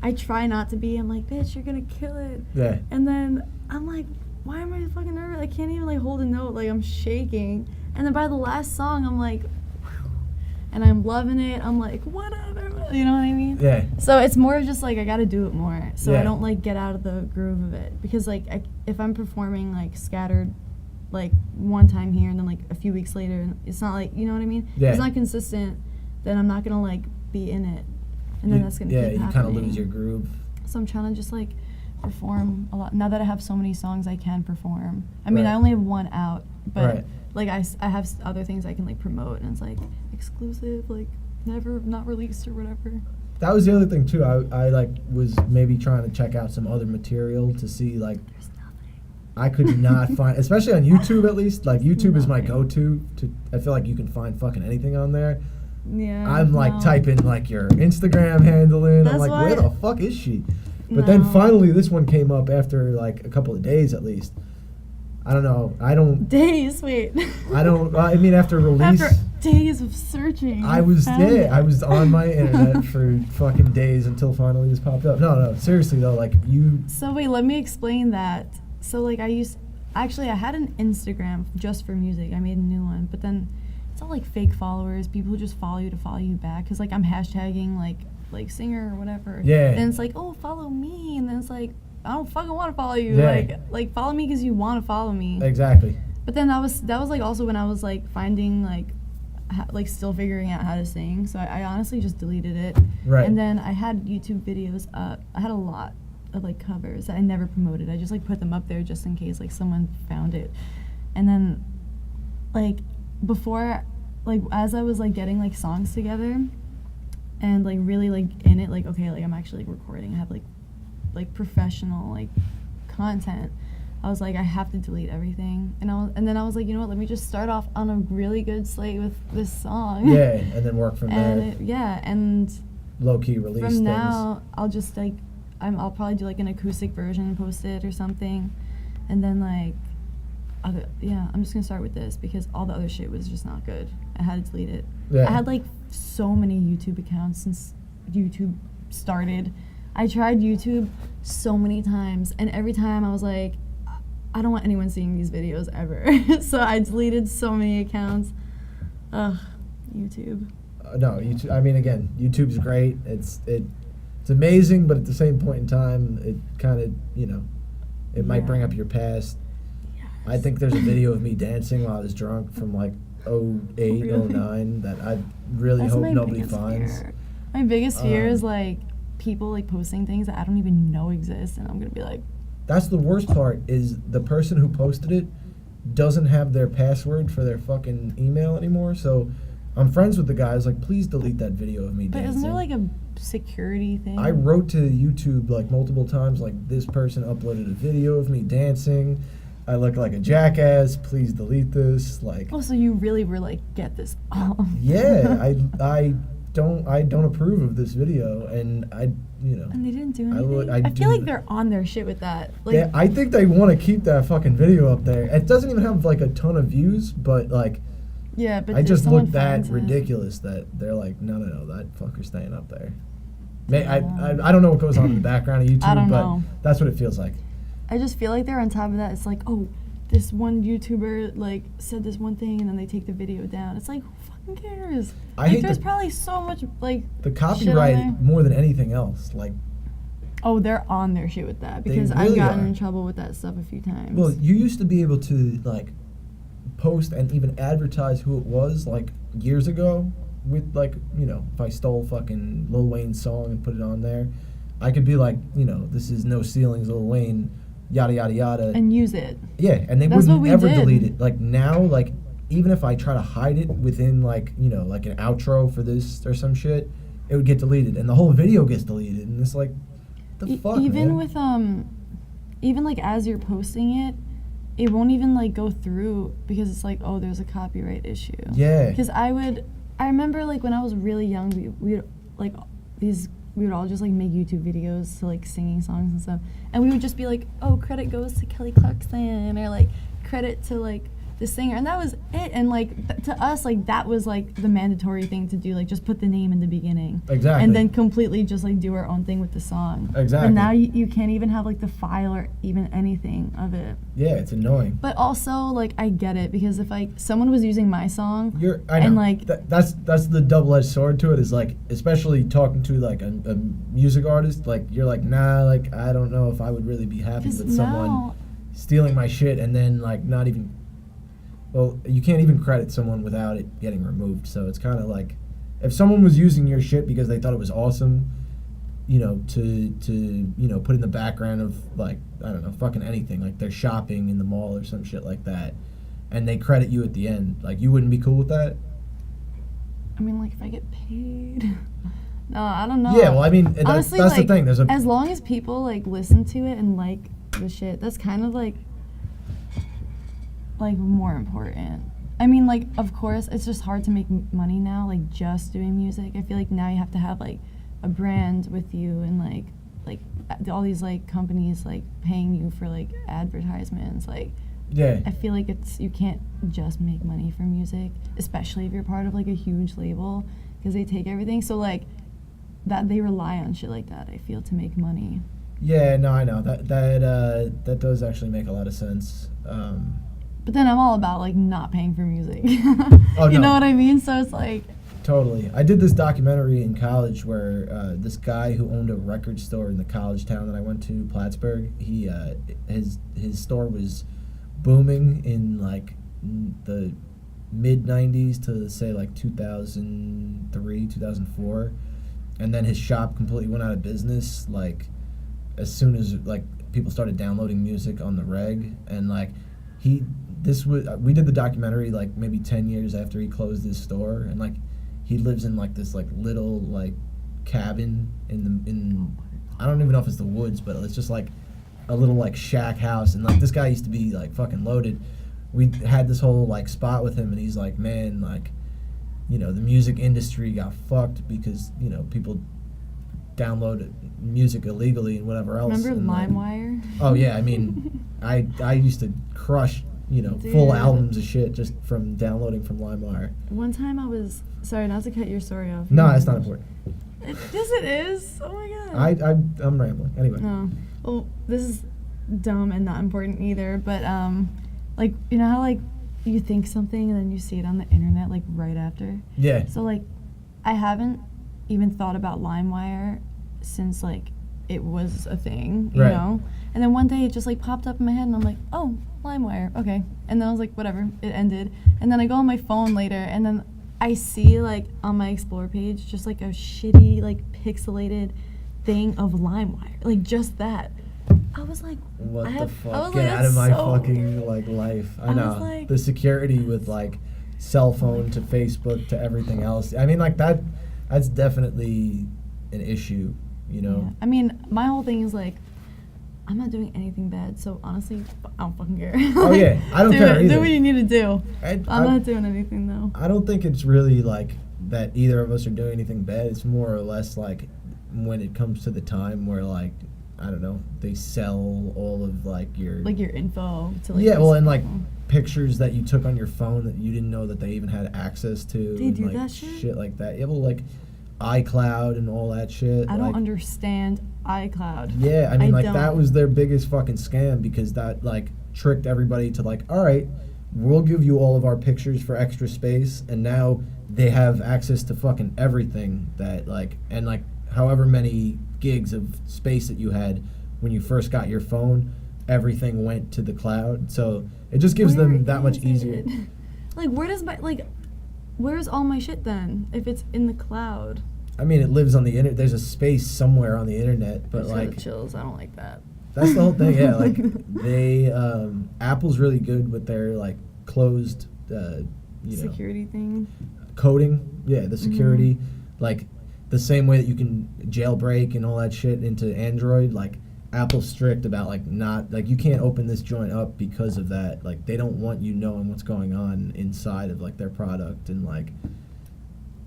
I try not to be. I'm like, bitch, you're gonna kill it. Yeah. And then I'm like, why am I fucking nervous? I can't even like hold a note. Like I'm shaking. And then by the last song, I'm like, whew, and I'm loving it. I'm like, whatever. You know what I mean? Yeah. So it's more of just like I gotta do it more, so Yeah. I don't like get out of the groove of it, because like if I'm performing like scattered, like one time here and then like a few weeks later, it's not like, you know what I mean? Yeah. It's not consistent, then I'm not gonna like be in it, and then that's gonna keep happening. You kind of lose your groove. So I'm trying to just like perform a lot. Now that I have so many songs I can perform. I mean, Right. I only have one out, but Right. like I have other things I can like promote, and it's like exclusive, like never not released or whatever. That was the other thing too. I like was maybe trying to check out some other material to see like There's nothing. I could not find, especially on YouTube at least. Like YouTube is my Nothing. go-to. I feel like you can find fucking anything on there. Yeah. I'm like no. typing like your Instagram handle in. I'm That's like, where why- the fuck is she? But then No. finally this one came up after like a couple of days at least. I don't know. I Days. Wait. I mean after release. After days of searching. I was found it. I was on my internet for fucking days until finally this popped up. No, seriously though, like you. So wait, let me explain that. So like I had an Instagram just for music. I made a new one, but then it's all like fake followers, people who just follow you to follow you back. Cause like I'm hashtagging like singer or whatever. Yeah. And it's like, oh, follow me, and then it's like, I don't fucking want to follow you. Yeah. Like follow me because you want to follow me. Exactly. But then that was like also when I was like finding like still figuring out how to sing. So I honestly just deleted it. Right. And then I had YouTube videos up. I had a lot of like covers that I never promoted. I just like put them up there just in case like someone found it. And then like before, like as I was like getting like songs together and like really like in it, like okay, like I'm actually like recording. I have like professional like content. I was like, I have to delete everything, and then I was like, you know what? Let me just start off on a really good slate with this song. Yeah, and then work from and there. And Low key release from things. now, I'll just like, I'll probably do like an acoustic version, post it or something, and then like, I'm just gonna start with this because all the other shit was just not good. I had to delete it. Yeah. I had like so many YouTube accounts since YouTube started. I tried YouTube so many times, and every time I was like, I don't want anyone seeing these videos ever. So I deleted so many accounts. Ugh, YouTube. No, YouTube. I mean, again, YouTube's great. It's amazing, but at the same point in time, it kind of it might bring up your past. Yes. I think there's a video of me dancing while I was drunk from like 08, Really? 09 that I really That's hope my nobody biggest finds. fear. My biggest fear is like people like posting things that I don't even know exist, and I'm gonna be like, That's the worst part is the person who posted it doesn't have their password for their fucking email anymore. So I'm friends with the guys. Like, please delete that video of me but dancing. isn't there like a security thing? I wrote to YouTube like multiple times, like, this person uploaded a video of me dancing. I look like a jackass. Please delete this. Like, Oh, so you really were like, get this off. yeah, I don't approve of this video, and And they didn't do I anything. would- I I feel do- like they're on their shit with that. Like, yeah, I think they want to keep that fucking video up there. It doesn't even have like a ton of views, but like yeah, but I if just someone look that finds it- ridiculous that they're like, no, that fucker's staying up there. I don't know what goes on in the background of YouTube, I don't but know. that's what it feels like. I just feel like they're on top of that. It's like, oh, this one YouTuber like said this one thing, and then they take the video down. It's like, who fucking cares? I Like, hate there's the- probably so much like The shit on copyright there. more than anything else. Like, Oh, they're on their shit with that They because I've really gotten are. in trouble with that stuff a few times. well, you used to be able to like post and even advertise who it was like years ago with like, if I stole fucking Lil Wayne's song and put it on there, I could be like, this is No Ceilings, Lil Wayne, yada yada yada. and use it. Yeah, and they That's what wouldn't we ever did. delete it. Like now, like even if I try to hide it within like like an outro for this or some shit, it would get deleted, and the whole video gets deleted, and it's like, the fuck, Even man? with even like as you're posting it, it won't even like go through because it's like, oh, there's a copyright issue. Yeah. Because I remember like when I was really young, we would all just like make YouTube videos to like singing songs and stuff, and we would just be like, oh, credit goes to Kelly Clarkson, or like credit to like the singer, and that was it. And like to us, like that was like the mandatory thing to do, like just put the name in the beginning. Exactly. And then completely just like do our own thing with the song. Exactly. But now you can't even have like the file or even anything of it. Yeah, it's annoying. But also like I get it because if like someone was using my song, I know. and like that's the double-edged sword to it. Is like, especially talking to like a music artist, like you're like, nah, like I don't know if I would really be happy 'cause with someone now stealing my shit and then like not even. Well, you can't even credit someone without it getting removed. So it's kind of like, if someone was using your shit because they thought it was awesome, to put in the background of, like, I don't know, fucking anything, like they're shopping in the mall or some shit like that, and they credit you at the end. Like, you wouldn't be cool with that? I mean, like, if I get paid. No, I don't know. Yeah, well, I mean, honestly, that's like, the thing. As long as people, like, listen to it and like the shit, that's kind of like more important. I mean, like, of course, it's just hard to make money now, like, just doing music. I feel like now you have to have, like, a brand with you and, like all these, like, companies, like, paying you for, like, advertisements. Like, yeah. I feel like you can't just make money from music, especially if you're part of, like, a huge label, because they take everything. So, like, that they rely on shit like that, I feel, to make money. Yeah, no, I know. That does actually make a lot of sense. But then I'm all about, like, not paying for music. Oh, you no. know what I mean? So it's like... Totally. I did this documentary in college where this guy who owned a record store in the college town that I went to, Plattsburgh, his store was booming in, like, the mid-90s to, say, like, 2003, 2004. And then his shop completely went out of business, like, as soon as, like, people started downloading music on the reg. And, like, we did the documentary, like, maybe 10 years after he closed his store. And, like, he lives in, like, this, like, little, like, cabin in I don't even know if it's the woods, but it's just, like, a little, like, shack house. And, like, this guy used to be, like, fucking loaded. We had this whole, like, spot with him, and he's like, man, like, the music industry got fucked because, people download music illegally and whatever else. Remember LimeWire? Oh, yeah, I mean, I used to crush, full albums of shit just from downloading from LimeWire. One time I was... Sorry, not to cut your story off. No, that's not important. Yes, it is. Oh, my God. I'm rambling. Anyway. Oh. Well, this is dumb and not important either, but, like, you know how, like, you think something and then you see it on the internet, like, right after? Yeah. So, like, I haven't even thought about LimeWire since, like, it was a thing, you know? And then one day it just, like, popped up in my head, and I'm like, oh, LimeWire, okay. And then I was like, whatever, it ended. And then I go on my phone later, and then I see, like, on my Explore page, just, like, a shitty, like, pixelated thing of LimeWire. Like, just that. I was like, what the fuck? Get out of my fucking, like, life. I know. Like, the security with, like, cell phone to Facebook to everything else. I mean, like, that's definitely an issue, Yeah. I mean, my whole thing is, like, I'm not doing anything bad, so honestly, I don't fucking care. Oh, yeah. I don't care either. Do what you need to do. I'm not doing anything, though. I don't think it's really, like, that either of us are doing anything bad. It's more or less, like, when it comes to the time where, like, I don't know, they sell all of, like, your info to, like, yeah, well, and, like, pictures that you took on your phone that you didn't know that they even had access to. They do like, that shit? Shit like that. Yeah, well, like, iCloud and all that shit. I don't understand iCloud. Yeah, I mean, that was their biggest fucking scam, because that, like, tricked everybody to, like, all right, we'll give you all of our pictures for extra space, and now they have access to fucking everything that, like, and, like, however many gigs of space that you had when you first got your phone, everything went to the cloud. So it just gives them that much easier. Like, where's all my shit then if it's in the cloud? I mean, it lives on the internet. There's a space somewhere on the internet, but like chills. I don't like that. That's the whole thing. Yeah, like Apple's really good with their, like, closed, security thing. Coding. Yeah, the security, like, the same way that you can jailbreak and all that shit into Android, like, Apple's strict about, like, not, like, you can't open this joint up because of that. Like, they don't want you knowing what's going on inside of, like, their product, and, like,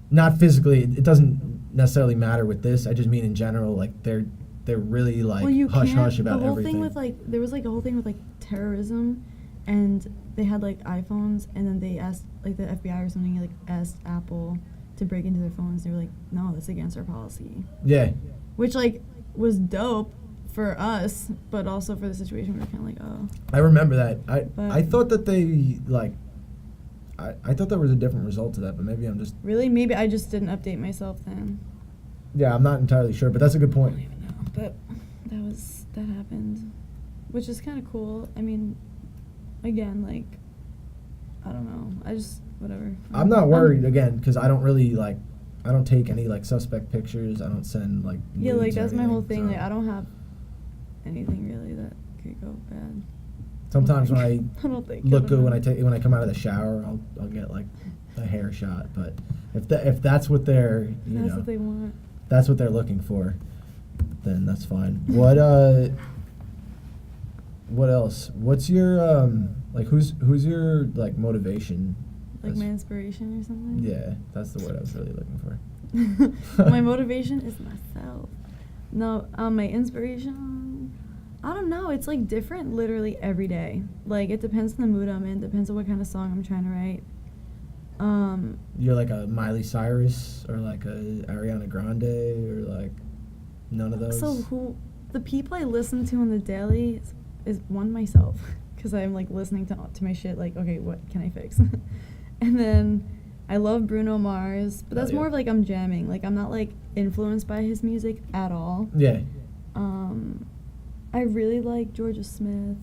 not physically, it doesn't necessarily matter with this. I just mean in general, like, they're really, like, hush-hush about everything. The whole thing with, like, there was, like, a whole thing with, like, terrorism, and they had, like, iPhones, and then they asked, like, the FBI or something, like, asked Apple to break into their phones. They were like, no, that's against our policy. Yeah. Which, like, was dope for us, but also for the situation we were kind of like, oh. I remember that. I thought that they, like, I thought there was a different result to that, but maybe I'm just... Really? Maybe I just didn't update myself then. Yeah, I'm not entirely sure, but that's a good point. I don't even know, but that happened, which is kind of cool. I mean, again, like, I don't know. I just, whatever. I'm not worried, again, because I don't really, like, I don't take any like suspect pictures. I don't send like yeah, like that's my whole thing. So. Like I don't have anything really that could go bad. Sometimes when I look good when when I come out of the shower, I'll get like a hair shot. But if that's what they're what they want, that's what they're looking for, then that's fine. What else? What's your like who's your like motivation? Like my inspiration or something? Yeah, that's the word I was really looking for. My motivation is myself. No, my inspiration, I don't know. It's like different literally every day. Like it depends on the mood I'm in, depends on what kind of song I'm trying to write. You're like a Miley Cyrus or like a Ariana Grande or like none of those? So the people I listen to on the daily is one, myself, because I'm like listening to my shit like, okay, what can I fix? And then I love Bruno Mars, but that's more of like I'm jamming. Like I'm not like influenced by his music at all. Yeah. I really like Georgia Smith.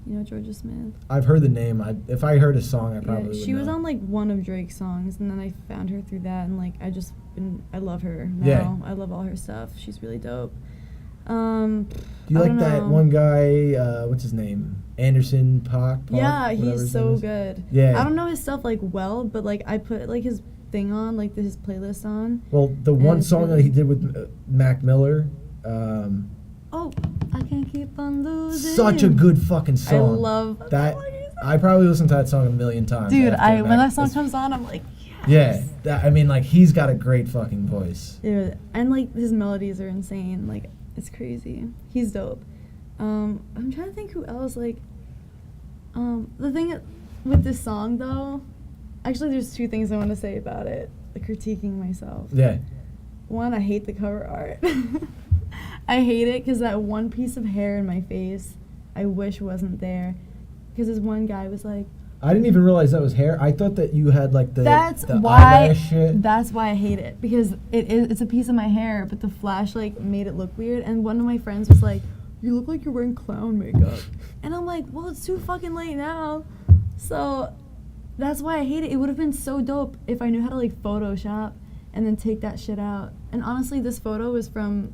You know Georgia Smith? I've heard the name. If I heard a song, I probably would she know. was on like one of Drake's songs, and then I found her through that, and like I love her now. Yeah. I love all her stuff. She's really dope. Do you like that one guy? What's his name? Anderson Park? Yeah, he's so good. Yeah. I don't know his stuff like well, but like I put like his thing on, like his playlist on. Well, the one song that he did with Mac Miller. Oh, I can't keep on losing. Such a good fucking song. I love that. I probably listened to that song a million times. Dude, when that song comes on, I'm like, yes. Yeah, I mean, like he's got a great fucking voice. Dude, and like his melodies are insane. Like it's crazy. He's dope. I'm trying to think who else. Like, the thing with this song though, actually, there's two things I want to say about it. Like critiquing myself. Yeah. One, I hate the cover art. I hate it because that one piece of hair in my face, I wish wasn't there. Because this one guy was like, I didn't even realize that was hair. I thought that you had like the eyelash shit. That's why I hate it, because it's a piece of my hair, but the flash like made it look weird. And one of my friends was like, "You look like you're wearing clown makeup," and I'm like, "Well, it's too fucking late now." So that's why I hate it. It would have been so dope if I knew how to like Photoshop and then take that shit out. And honestly, this photo was from.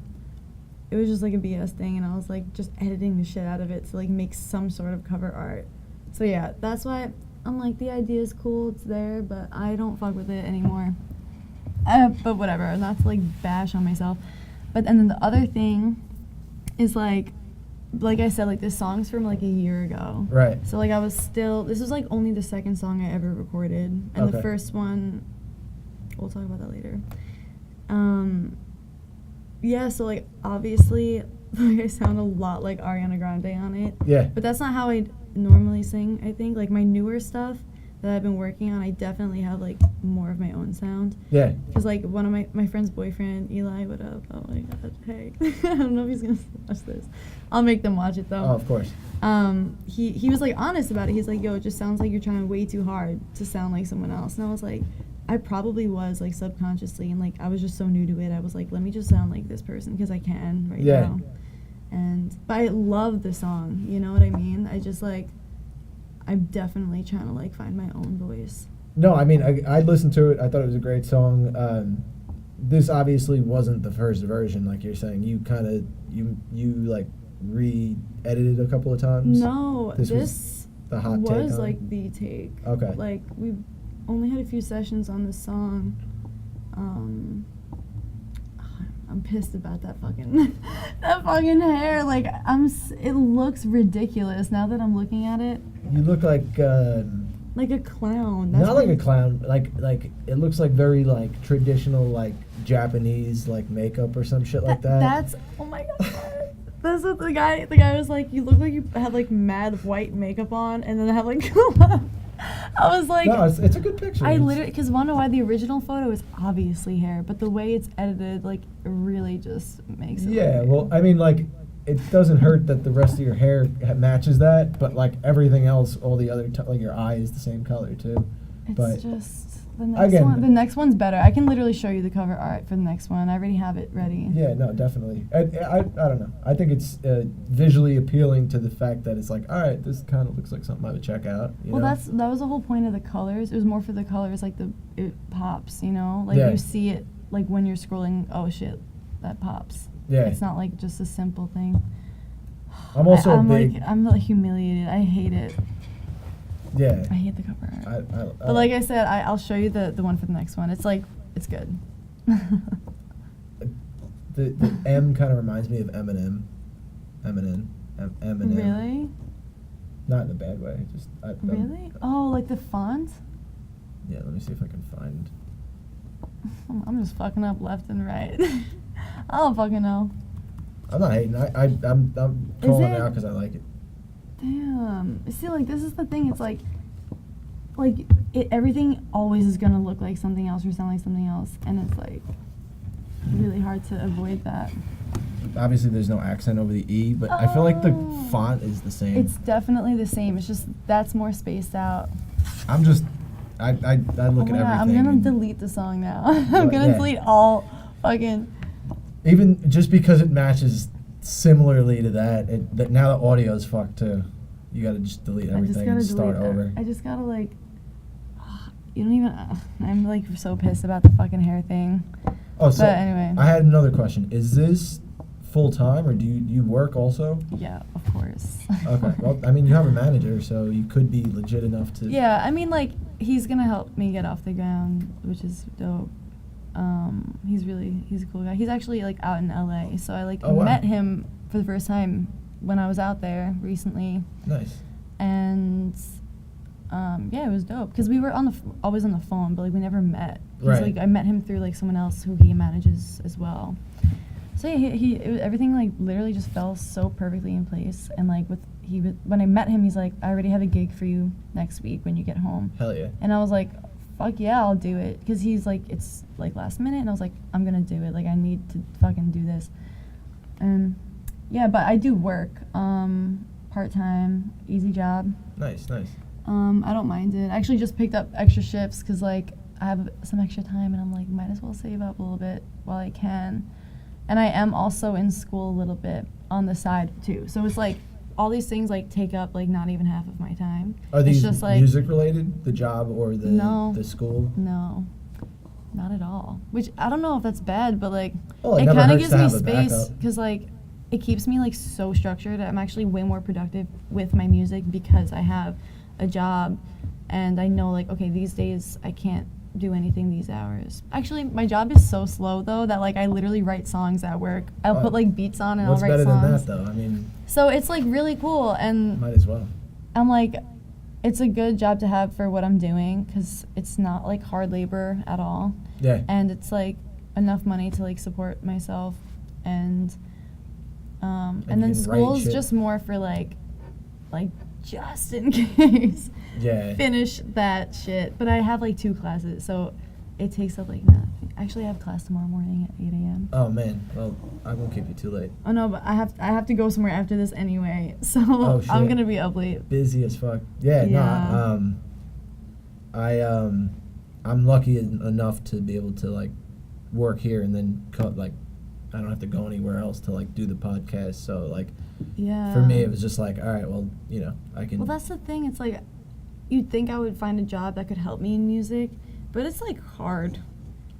It was just like a BS thing, and I was like just editing the shit out of it to like make some sort of cover art. So yeah, that's why I'm like, the idea is cool, it's there, but I don't fuck with it anymore. But whatever, not to like bash on myself. But and then the other thing is like I said, like this song's from like a year ago. Right. So like this was like only the second song I ever recorded, and the first one, we'll talk about that later. Yeah, so like obviously like I sound a lot like Ariana Grande on it. Yeah. But that's not how I normally sing, I think. Like my newer stuff that I've been working on, I definitely have like more of my own sound. Yeah. Because like one of my friend's boyfriend, Eli, what up? Oh my god, hey. I don't know if he's gonna watch this. I'll make them watch it though. Oh, of course. He was like honest about it. He's like, yo, it just sounds like you're trying way too hard to sound like someone else. And I was like, I probably was like subconsciously, and like I was just so new to it. I was like, let me just sound like this person because I can right now. But I love the song, you know what I mean? I just like, I'm definitely trying to like find my own voice. No, I mean, I listened to it. I thought it was a great song. This obviously wasn't the first version, like you're saying. You kind of you like re-edited a couple of times. No, this was the hot take was on? Like the take. Okay. Like we only had a few sessions on this song. I'm pissed about that fucking hair. Like it looks ridiculous now that I'm looking at it. You look like a clown. Not like a clown. Like it looks like very like traditional like Japanese like makeup or some shit like that. That's oh my god. That's what the guy was like. You look like you had like mad white makeup on, and then I have like. I was like, no, it's a good picture. I literally, because wanna know why the original photo is obviously hair, but the way it's edited, like, really just makes it. Yeah, well, I mean, like, it doesn't hurt that the rest of your hair matches that, but like everything else, all the other like your eye is the same color too. It's just the next one. The next one's better. I can literally show you the cover art for the next one. I already have it ready. Yeah, no, definitely. I don't know. I think it's visually appealing to the fact that it's like, all right, this kind of looks like something I would check out. You know? That was the whole point of the colors. It was more for the colors, like it pops, you know? Like you see it, like when you're scrolling, oh shit, that pops. Yeah. It's not like just a simple thing. I'm also I'm like humiliated. I hate it. Yeah. I hate the cover art. But like I said, I'll show you the one for the next one. It's like, it's good. the M kind of reminds me of Eminem. Eminem. Really? Not in a bad way. Just really? Oh, like the font? Yeah, let me see if I can find. I'm just fucking up left and right. I don't fucking know. I'm not hating. I'm calling it out because I like it. Damn. See, like, this is the thing. It's like everything always is gonna look like something else or sound like something else, and it's like really hard to avoid that. Obviously, there's no accent over the E, but I feel like the font is the same. It's definitely the same. It's just that's more spaced out. I look at everything. I'm gonna delete the song now. I'm gonna delete all fucking. Even just because it matches similarly to that now the audio is fucked too. You gotta just delete everything and start over. I just gotta like. You don't even. I'm like so pissed about the fucking hair thing. Oh, so but anyway. I had another question. Is this full time or do you work also? Yeah, of course. Okay. Well, I mean, you have a manager, so you could be legit enough to. Yeah, I mean, like he's gonna help me get off the ground, which is dope. He's a cool guy. He's actually like out in LA, so I met him for the first time when I was out there recently. Nice. And yeah, it was dope because we were always on the phone, but like we never met. Right. I met him through like someone else who he manages as well. So yeah, everything like literally just fell so perfectly in place. And like when I met him, he's like, I already have a gig for you next week when you get home. Hell yeah. And I was like, fuck yeah, I'll do it. Because he's like, it's like last minute, and I was like, I'm gonna do it. Like I need to fucking do this. And yeah, but I do work part-time, easy job. Nice. I don't mind it. I actually just picked up extra shifts because like I have some extra time, and I'm like, might as well save up a little bit while I can. And I am also in school a little bit on the side too. So it's like all these things like take up like not even half of my time. Are these just, like, music related? The job or the school? No, not at all. Which I don't know if that's bad, but like it kind of gives me space because like it keeps me like so structured. I'm actually way more productive with my music because I have a job, and I know like okay, these days I can't do anything these hours. Actually, my job is so slow though that like I literally write songs at work. I'll put like beats on and I'll write songs. What's better than that though? I mean, so it's like really cool, and might as well. I'm like, it's a good job to have for what I'm doing because it's not like hard labor at all. Yeah. And it's like enough money to like support myself, and then school's just more for like just in case. Yeah. Finish that shit. But I have like 2 classes, so it takes up like nothing. Actually, I have class tomorrow morning at 8 a.m. Oh man, well I won't keep you too late. Oh no, but I have to go somewhere after this anyway, so I'm gonna be up late. Busy as fuck. Yeah. No. I'm lucky enough to be able to like work here and then cut like I don't have to go anywhere else to like do the podcast. So like. Yeah. For me, it was just like, all right, well, you know, I can. Well, that's the thing. It's like, you'd think I would find a job that could help me in music, but it's like hard.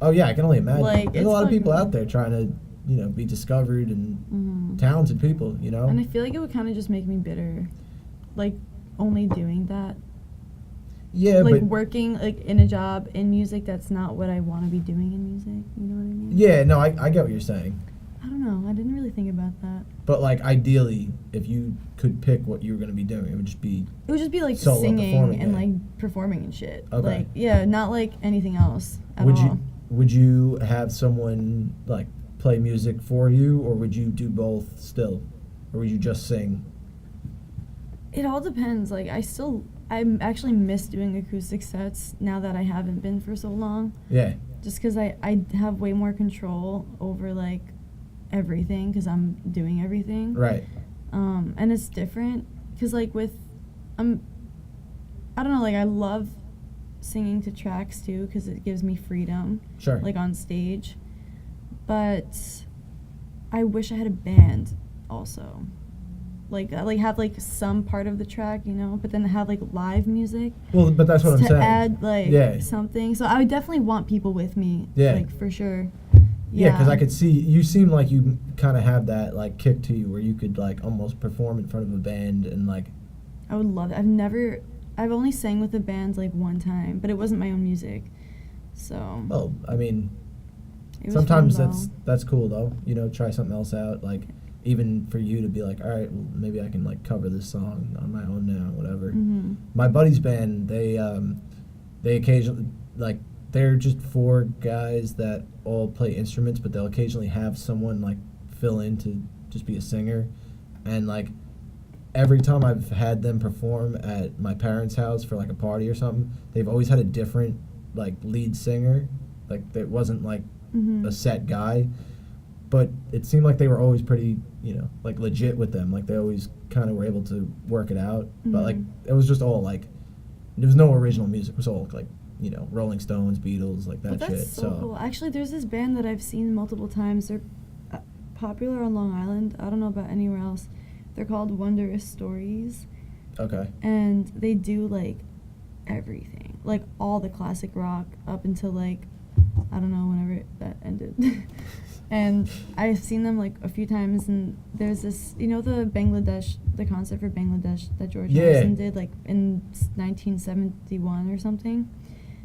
Oh yeah, I can only imagine. Like, there's a lot of people out there trying to, you know, be discovered and talented people, you know. And I feel like it would kind of just make me bitter, like only doing that. Yeah, like but working like in a job in music that's not what I want to be doing in music. You know what I mean? Yeah, no, I get what you're saying. I don't know. I didn't really think about that. But like ideally, if you could pick what you were gonna be doing, it would just be. It would just be like solo singing and like performing and shit. Okay. Like yeah, not like anything else at all. Would you have someone like play music for you, or would you do both still, or would you just sing? It all depends. Like I actually miss doing acoustic sets now that I haven't been for so long. Yeah. Just because I have way more control over like everything because I'm doing everything. Right. And it's different because like with I don't know, like I love singing to tracks too, because it gives me freedom. Sure. Like on stage. But I wish I had a band also. Like have like some part of the track, you know, but then have like live music. Well, but that's what I'm saying. To add like something. So I would definitely want people with me. Yeah. Like for sure. Yeah, because I could see, you seem like you kind of have that like kick to you where you could like almost perform in front of a band and like. I would love it. I've only sang with a band like one time, but it wasn't my own music. So. Well, I mean, sometimes that's cool though. You know, try something else out. Like, even for you to be like, all right, well, maybe I can like cover this song on my own now, whatever. Mm-hmm. My buddy's band, they occasionally, like, they're just 4 guys that all play instruments, but they'll occasionally have someone like fill in to just be a singer. And like every time I've had them perform at my parents' house for like a party or something, they've always had a different like lead singer. Like it wasn't like a set guy, but it seemed like they were always pretty, you know, like legit with them. Like they always kind of were able to work it out. But like it was just all like, there was no original music. It was all like, you know, Rolling Stones, Beatles, like that shit. That's so cool. Actually, there's this band that I've seen multiple times. They're popular on Long Island. I don't know about anywhere else. They're called Wondrous Stories. Okay. And they do like everything, like all the classic rock up until like, I don't know, whenever that ended. And I've seen them like a few times, and there's this, you know, the concert for Bangladesh that George Harrison did like in 1971 or something.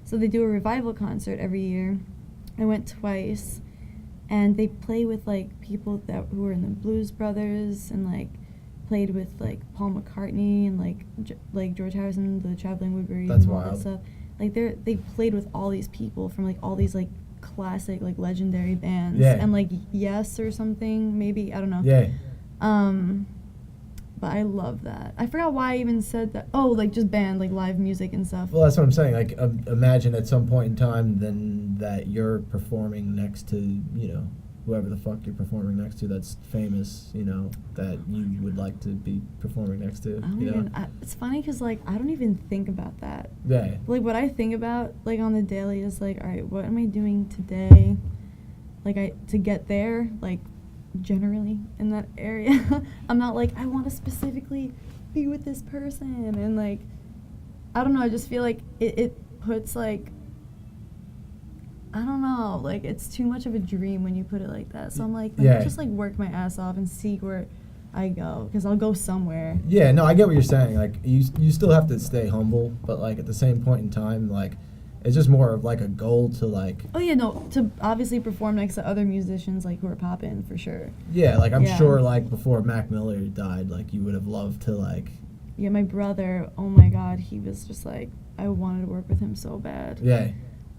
So they do a revival concert every year. I went twice, and they play with like people who were in the Blues Brothers, and like played with like Paul McCartney and like George Harrison, the Traveling Wilburys, and all that stuff. Like they played with all these people from like all these like classic like legendary bands, and like Yes or something, maybe, I don't know. But I love that. I forgot why I even said that. Oh, like just band, like live music and stuff. Well, that's what I'm saying. Like, imagine at some point in time then that you're performing next to, you know, whoever the fuck you're performing next to that's famous, you know, that you would like to be performing next to. It's funny because, like, I don't even think about that. Yeah. Like, what I think about, like, on the daily is, like, all right, what am I doing today? Like, to get there, like, generally in that area. I'm not like, I want to specifically be with this person. And, like, I don't know, I just feel like it puts, like, I don't know, like, it's too much of a dream when you put it like that. So I'm like, let me just, like, work my ass off and see where I go, because I'll go somewhere. Yeah, no, I get what you're saying. Like, you still have to stay humble, but, like, at the same point in time, like, it's just more of, like, a goal to, like... Oh, yeah, no, to obviously perform next to other musicians, like, who are poppin', for sure. Yeah, like, I'm sure, like, before Mac Miller died, like, you would have loved to, like... Yeah, my brother, oh, my God, he was just, like, I wanted to work with him so bad. Yeah.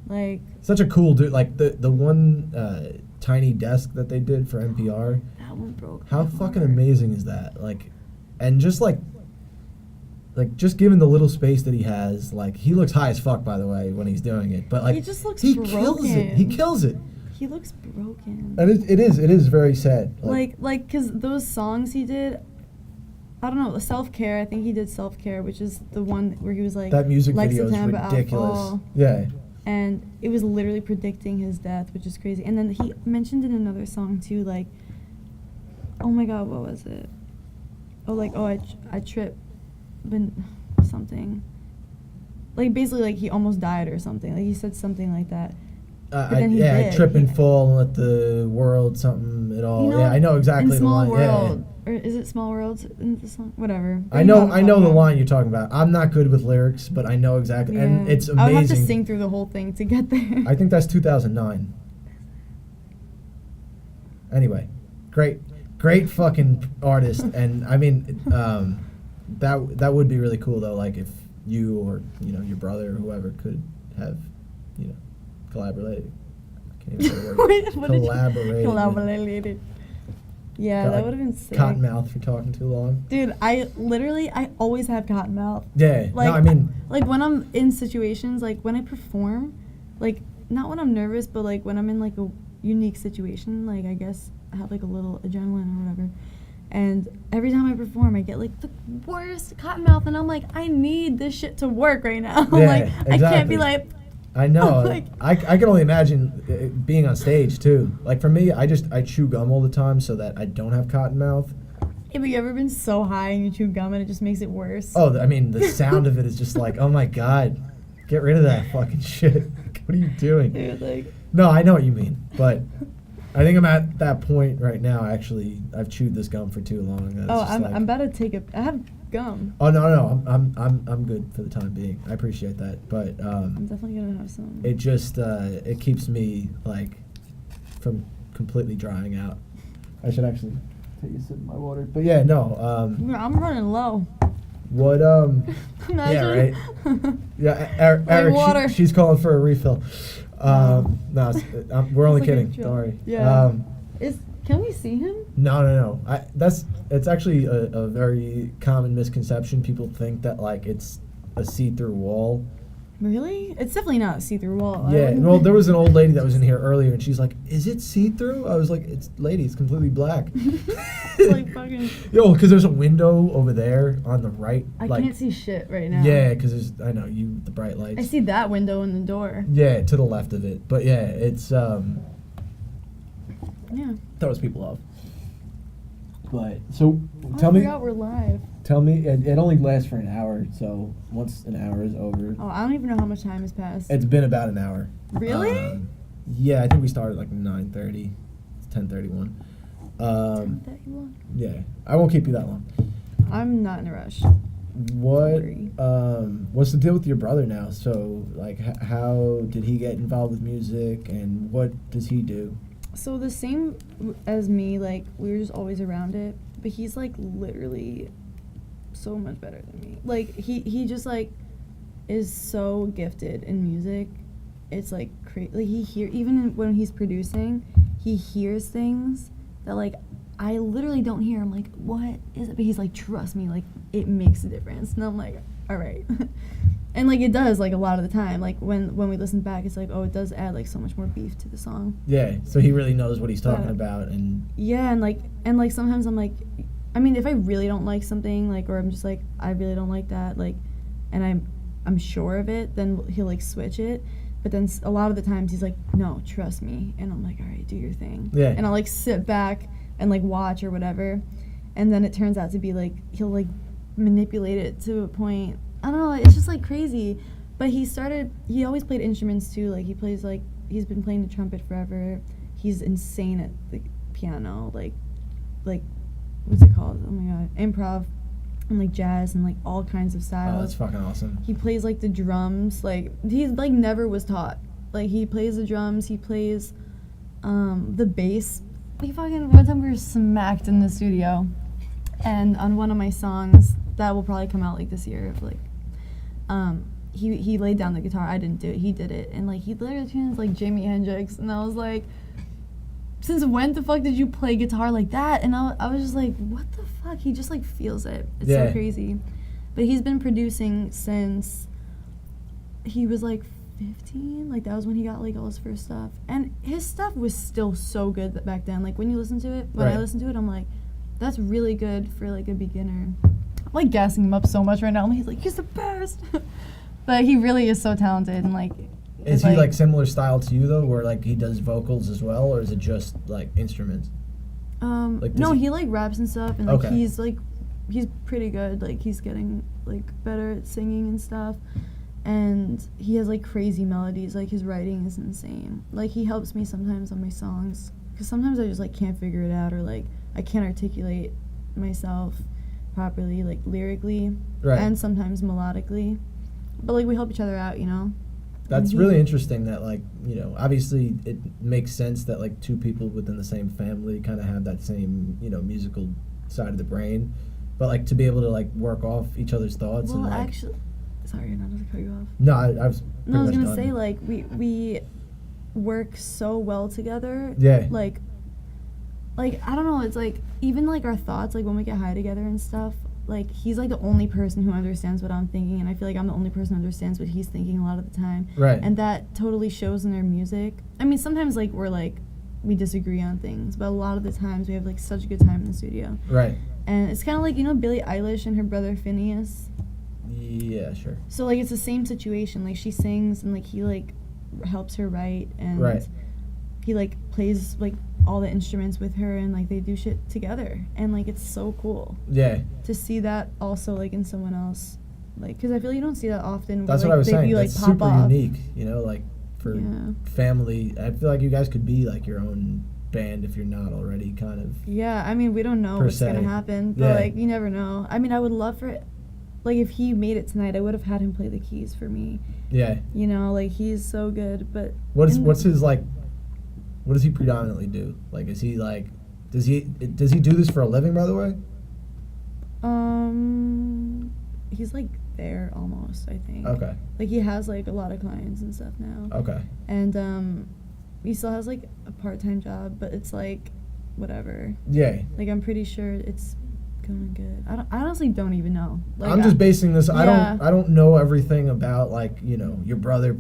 Like... Such a cool dude. Like, the one tiny desk that they did for NPR. That one broke. How fucking amazing is that? Like, and just, like, just given the little space that he has, like, he looks high as fuck, by the way, when he's doing it. But, like, he just looks broken. Kills it. He kills it. He looks broken. And it is very sad. Like, because those songs he did, I don't know, Self-Care, I think he did Self-Care, which is the one where he was like... That music video is ridiculous. Yeah. And it was literally predicting his death, which is crazy. And then he mentioned in another song, too, like, oh my God, what was it? Oh, like, I tripped, but something. Like, basically, like, he almost died or something. Like, he said something like that. I trip and fall and let the world something at all. You know, yeah, I know exactly in Small the line. World, or is it Small World in the song? Whatever. I know the line you're talking about. I'm not good with lyrics, but I know exactly, and it's amazing. I would have to sing through the whole thing to get there. I think that's 2009. Anyway, great fucking artist, and I mean, that would be really cool though. Like if you or your brother or whoever could have, collaborated. I can't even say the word. Collaborated. Yeah, that would have been sick. Cotton mouth for talking too long. Dude, I always have cotton mouth. Yeah, like, no, I mean... Like, when I'm in situations, like, when I perform, like, not when I'm nervous, but, like, when I'm in, like, a unique situation, like, I guess I have, like, a little adrenaline or whatever. And every time I perform, I get like the worst cotton mouth, and I'm like, I need this shit to work right now. Yeah, like, exactly. I can't be like. I know. like, I can only imagine being on stage too. Like for me, I chew gum all the time so that I don't have cotton mouth. Have you ever been so high and you chew gum and it just makes it worse? Oh, I mean, the sound of it is just like, oh my God, get rid of that fucking shit. What are you doing? Dude, like. No, I know what you mean, but I think I'm at that point right now. Actually, I've chewed this gum for too long. That I'm about to take I have gum. Oh no, I'm good for the time being. I appreciate that, but I'm definitely gonna have some. It just it keeps me like from completely drying out. I should actually take a sip of my water. But yeah, no. I'm running low. What yeah, right. Yeah, Eric. water. She's calling for a refill. No, we're only kidding. Don't worry. Yeah. Can we see him? No. It's actually a very common misconception. People think that like it's a see-through wall. Really? It's definitely not a see-through wall. Yeah. Well, there was an old lady that was in here earlier, and she's like, "Is it see-through?" I was like, "It's completely black." It's like fucking. Yo, because there's a window over there on the right. I can't see shit right now. Yeah, because the bright lights. I see that window in the door. Yeah, to the left of it, but yeah, it's Yeah. throws people off. But so I forgot we're live. Tell me, it only lasts for an hour, so once an hour is over. Oh, I don't even know how much time has passed. It's been about an hour. Really? Yeah, I think we started like 9:30. It's 10:31. 10:31? Yeah, I won't keep you that long. I'm not in a rush. What's the deal with your brother now? So, like, how did he get involved with music, and what does he do? So the same as me, like, we were just always around it, but he's, like, literally so much better than me. Like, he just, like, is so gifted in music. It's, like, crazy. Like, even when he's producing, he hears things that, like, I literally don't hear. I'm like, what is it? But he's like, trust me, like, it makes a difference. And I'm like, all right. And, like, it does, like, a lot of the time. Like, when we listen back, it's like, oh, it does add, like, so much more beef to the song. Yeah, so he really knows what he's talking about. And yeah, and, like, sometimes I'm like, I mean, if I really don't like something, like, or I'm just like, I really don't like that, like, and I'm sure of it, then he'll, like, switch it. But then a lot of the times he's like, no, trust me. And I'm like, all right, do your thing. Yeah. And I'll, like, sit back and, like, watch or whatever. And then it turns out to be, like, he'll, like, manipulate it to a point. I don't know, it's just, like, crazy. But he always played instruments, too. Like, he plays, like, he's been playing the trumpet forever. He's insane at the piano. Like, what's it called? Oh, my God. Improv. And, like, jazz and, like, all kinds of styles. Oh, that's fucking awesome. He plays, like, the drums. Like, he, like, never was taught. Like, he plays the drums. He plays the bass. One time we were smacked in the studio. And on one of my songs, that will probably come out, like, this year, like, he laid down the guitar. I didn't do it. He did it. And, like, he literally tunes, like, Jimi Hendrix. And I was like, since when the fuck did you play guitar like that? And I was just like, what the fuck? He just, like, feels it. It's so crazy. But he's been producing since he was, like, 15. Like, that was when he got, like, all his first stuff. And his stuff was still so good back then. Like, when you listen to it, I listen to it, I'm like, that's really good for, like, a beginner. I'm, like, gassing him up so much right now. He's like, he's the best. But he really is so talented. And, like, is he, like, similar style to you, though, where, like, he does vocals as well, or is it just, like, instruments? Like, no, he, like, raps and stuff. And, like, he's pretty good. Like, he's getting, like, better at singing and stuff. And he has, like, crazy melodies. Like, his writing is insane. Like, he helps me sometimes on my songs. Because sometimes I just, like, can't figure it out, or, like, I can't articulate myself properly, like, lyrically. Right. And sometimes melodically. But, like, we help each other out, you know? That's really interesting that, like, you know, obviously it makes sense that, like, two people within the same family kind of have that same, you know, musical side of the brain. But, like, to be able to, like, work off each other's thoughts and, like... actually... Sorry, not to cut you off. No, I was going to say, like, we work so well together. Yeah. Like, I don't know, it's, like, even, like, our thoughts, like, when we get high together and stuff, like, he's, like, the only person who understands what I'm thinking, and I feel like I'm the only person who understands what he's thinking a lot of the time. Right. And that totally shows in our music. I mean, sometimes, like, we're, like, we disagree on things, but a lot of the times we have like such a good time in the studio. Right. And it's kind of like, you know, Billie Eilish and her brother Phineas. Yeah, sure. So like it's the same situation. Like she sings and like he like helps her write, and right. he like plays like all the instruments with her, and like they do shit together, and like it's so cool. Yeah. To see that also like in someone else, like because I feel you don't see that often. That's where, what I was saying. You, like, That's pop super off. unique, you know, like for family. I feel like you guys could be like your own band if you're not already, kind of. Yeah, I mean we don't know what's gonna happen, but like you never know. I mean I would love for it. Like, if he made it tonight, I would have had him play the keys for me. Yeah. You know, like, he's so good, but... What's his, like... What does he predominantly do? Like, is he, like... Does he do this for a living, by the way? He's, like, there almost, I think. Okay. Like, he has, like, a lot of clients and stuff now. Okay. And, he still has, like, a part-time job, but it's, like, whatever. Yeah. Like, I'm pretty sure it's... going good. I honestly don't even know. Like, I'm just basing this. Yeah. I don't know everything about, like, you know, your brother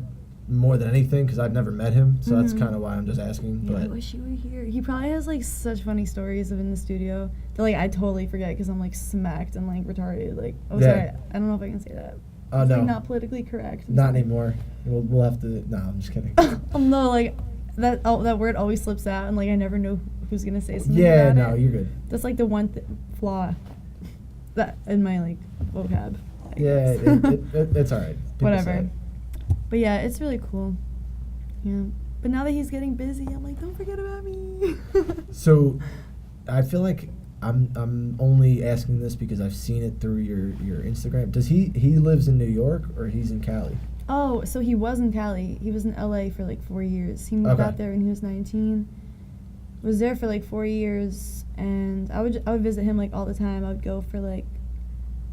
more than anything because I've never met him, so that's kind of why I'm just asking. Yeah, but I wish you were here. He probably has like such funny stories of in the studio that like I totally forget because I'm like smacked and like retarded. Like, sorry, I don't know if I can say that. Oh no, like, not politically correct. Not anymore. We'll have to. No, I'm just kidding. No, like that word always slips out, and like I never know who's gonna say something. Yeah, about no, you're good. That's like the one flaw that in my like vocab. Yeah, it's all right. Whatever. But yeah, it's really cool. Yeah. But now that he's getting busy, I'm like, don't forget about me. So, I feel like I'm only asking this because I've seen it through your Instagram. Does he lives in New York or he's in Cali? Oh, so he was in Cali. He was in LA for like 4 years. He moved out there when he was 19. Was there for like 4 years, and I would visit him like all the time. I would go for like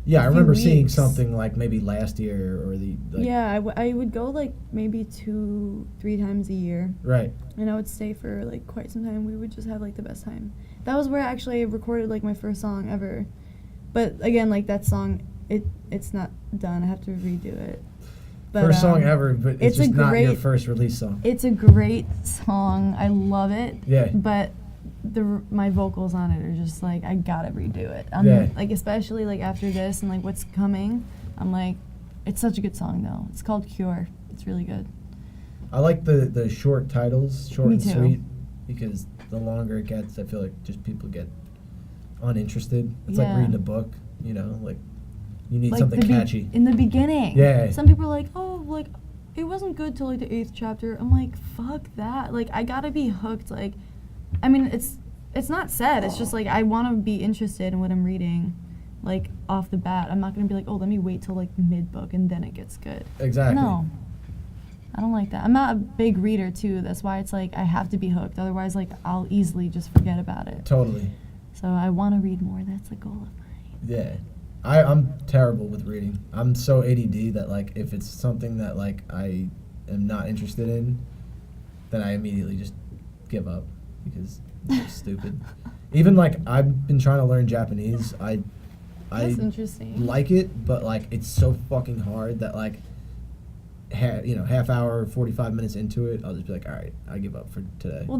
I remember seeing something like maybe last year or the yeah, I would go like maybe 2-3 times a year. Right. And I would stay for like quite some time. We would just have like the best time. That was where I actually recorded like my first song ever. But again, like that song, it's not done. I have to redo it. But, first song ever, but it's just not your first release song. It's a great song. I love it. Yeah. But my vocals on it are just like I gotta redo it. Like especially like after this and like what's coming, I'm like, it's such a good song though. It's called Cure. It's really good. I like the short titles, short Me and too. sweet, because the longer it gets, I feel like just people get uninterested. It's like reading a book, you know, like you need like something catchy. In the beginning. Yeah. Some people are like, oh, like it wasn't good till like the 8th chapter. I'm like, fuck that. Like I gotta be hooked. Like, I mean, it's not sad. It's just like I want to be interested in what I'm reading, like off the bat. I'm not gonna be like, oh, let me wait till like mid book and then it gets good. Exactly. No, I don't like that. I'm not a big reader too. That's why it's like I have to be hooked. Otherwise, like I'll easily just forget about it. Totally. So I want to read more. That's the goal of mine. Yeah. I'm terrible with reading. I'm so ADD that like if it's something that like I am not interested in, then I immediately just give up because it's stupid. Even like I've been trying to learn Japanese. That's interesting. Like it, but like it's so fucking hard that like half hour, 45 minutes into it, I'll just be like, all right, I give up for today. Well,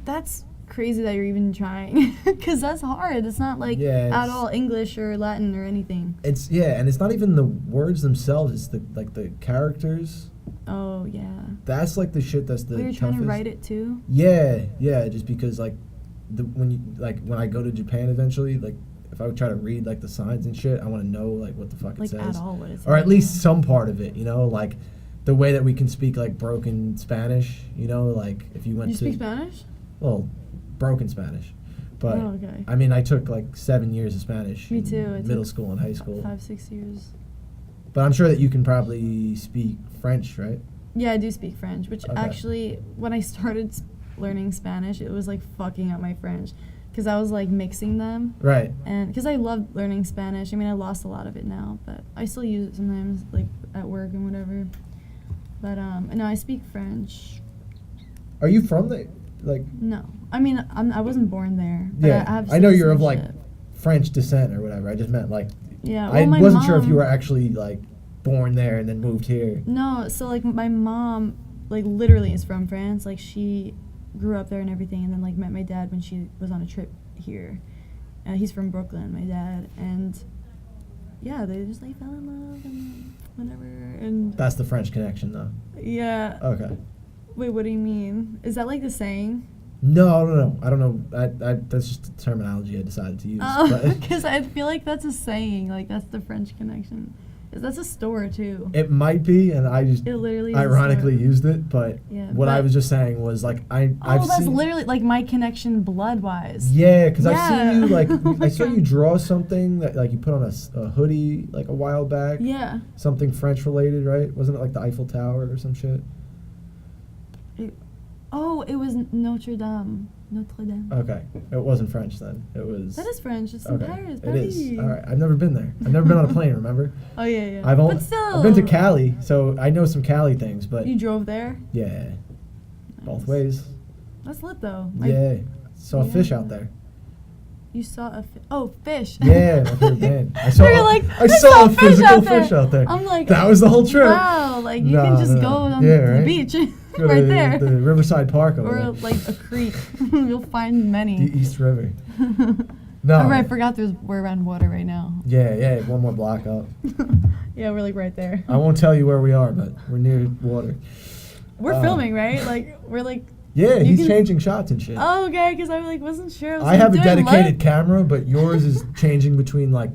that's crazy that you're even trying because that's hard. It's not like at all English or Latin or anything. And it's not even the words themselves. It's the characters. Oh yeah. That's like the shit that's the you're toughest. Trying to write it too. Yeah, just because like when I go to Japan eventually, like if I would try to read like the signs and shit, I want to know like what the fuck it says. Like at all what it's or at least some part of it, you know, like the way that we can speak like broken Spanish, you know, like if you went to speak Spanish? Well, broken Spanish. But okay. I mean, I took like 7 years of Spanish. Me too. Middle school and high school. 5-6 years. But I'm sure that you can probably speak French, right? Yeah, I do speak French, which actually, when I started learning Spanish, it was like fucking up my French because I was like mixing them. Right. And because I loved learning Spanish. I mean, I lost a lot of it now, but I still use it sometimes, like at work and whatever. But no, I speak French. Are you from the like? No, I mean I wasn't born there. But Yeah, I know you're of like French descent or whatever. I just meant like. Yeah, well, I wasn't sure if you were actually like born there and then moved here. No, so like my mom like literally is from France. Like she grew up there and everything, and then like met my dad when she was on a trip here. He's from Brooklyn, my dad, and yeah, they just like fell in love and whatever. And that's the French connection, though. Yeah. Okay. Wait, what do you mean? Is that like the saying? No. I don't know. I that's just the terminology I decided to use. Oh, because I feel like that's a saying. Like that's the French connection. That's a store too. It might be, and I just ironically used it. But what I was just saying was like I've that's seen, literally like my connection blood wise. Yeah, because I've seen you like I saw you draw something that like you put on a hoodie like a while back. Yeah. Something French related, right? Wasn't it like the Eiffel Tower or some shit? It was Notre Dame. Okay, it wasn't French then. It was. That is French. It's in Paris. It is. All right, I've never been there. I've never been on a plane. Remember? Oh yeah. But still, I've been to Cali, so I know some Cali things. But you drove there? Yeah, nice. Both ways. That's lit though. Saw a fish out there. You saw a fish? Oh, fish. Yeah, my favorite band. I saw a physical fish out there. I'm like, that was the whole trip. Wow, like you can just go on the beach right there. The Riverside Park over there. Or like a creek. You'll find many. The East River. No. Oh, right, I forgot we're around water right now. Yeah, one more block up. Yeah, we're like right there. I won't tell you where we are, but we're near water. We're filming, right? Like, we're like... Yeah, he's changing shots and shit. Oh, okay, because I like wasn't sure. I have a dedicated camera, but yours is changing between like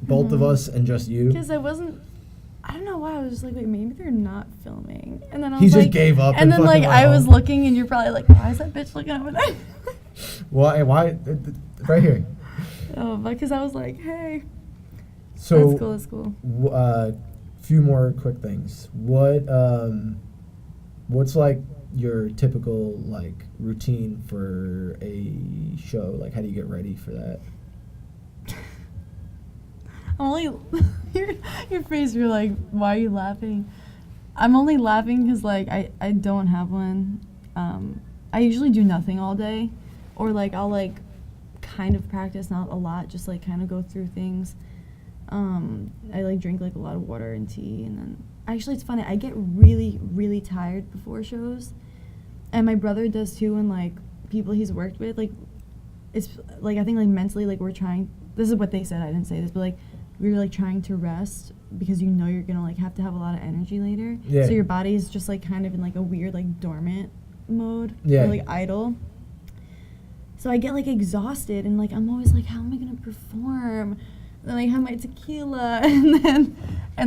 both of us and just you. Because I don't know why. I was just like, wait, maybe they're not filming. And then I was he just gave up. And then like I was looking, and you're probably like, why is that bitch looking over there? Why? Right here. Oh, because I was like, hey. So that's cool. Few more quick things. What's like your typical like routine for a show? Like, how do you get ready for that? I'm only your face. You're like, why are you laughing? I'm only laughing because like I don't have one. I usually do nothing all day, or like I'll like kind of practice, not a lot, just like kind of go through things. I like drink like a lot of water and tea, and then actually it's funny. I get really really tired before shows. And my brother does too, and like people he's worked with, like it's like I think like mentally like we're trying. This is what they said. I didn't say this, but like we're like trying to rest because you know you're gonna like have to have a lot of energy later. Yeah. So your body's just like kind of in like a weird like dormant mode. Yeah. Or like idle. So I get like exhausted and like I'm always like, how am I gonna perform? And then I have my tequila and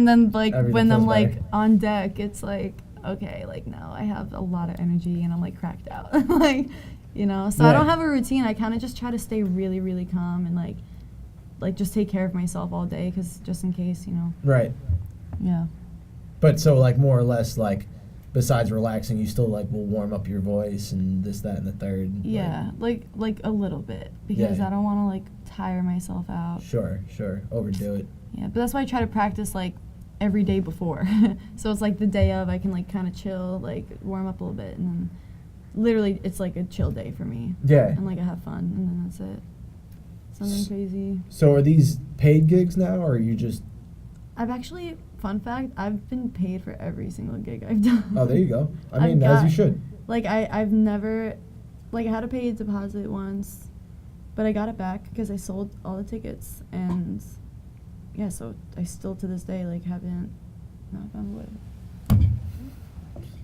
then like everything when I'm like on deck, it's like. Okay, like now I have a lot of energy and I'm like cracked out. Like, you know, so I don't have a routine. I kind of just try to stay really really calm and like just take care of myself all day because just in case, you know. Right. Yeah. But so like more or less like besides relaxing, you still like will warm up your voice and this, that, and the third. Yeah, like a little bit because I don't want to like tire myself out. Sure, overdo it. Yeah, but that's why I try to practice like every day before. So it's like the day of I can like kind of chill, like warm up a little bit, and then literally it's like a chill day for me. Yeah. And like I have fun, and then that's it. Something crazy. So are these paid gigs now, or are you just... I've actually, fun fact, I've been paid for every single gig I've done. Oh, there you go. I mean, as you should. Like I've never, like I had to pay a deposit once, but I got it back because I sold all the tickets, and yeah, so I still to this day like haven't knock on wood.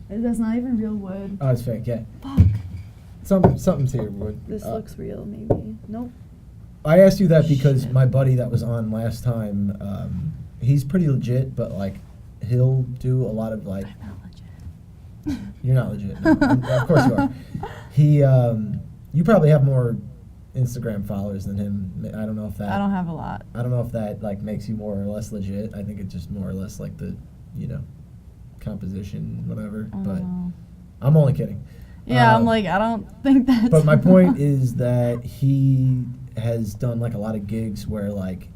That's not even real wood. Oh, it's fake, yeah. Fuck. Something's here, wood. This looks real, maybe. Nope. I asked you that because my buddy that was on last time, he's pretty legit, but like he'll do a lot of like. I'm not legit. You're not legit. No. Of course you are. He, you probably have more Instagram followers than him. I don't know if that. I don't have a lot. I don't know if that like makes you more or less legit. I think it's just more or less like the, composition, whatever. But I'm only kidding. Yeah, I'm like I don't think that's. But my point is that he has done like a lot of gigs where like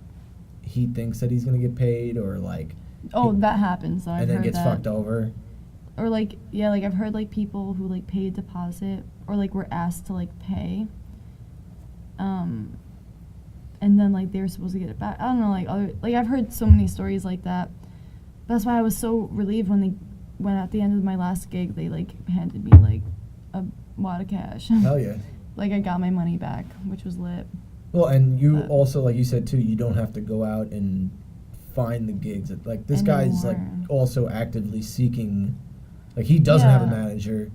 he thinks that he's gonna get paid or like. Oh, that happens. So and then gets fucked over. Or like like I've heard like people who like paid deposit or like were asked to like pay. And then like they were supposed to get it back. I don't know, like I've heard so many stories like that. That's why I was so relieved when at the end of my last gig they like handed me like wad of cash. Hell yeah. Like, I got my money back, which was lit. Well, and you also, like you said too, you don't have to go out and find the gigs. Like, this guy's like also actively seeking, like, he doesn't have a manager,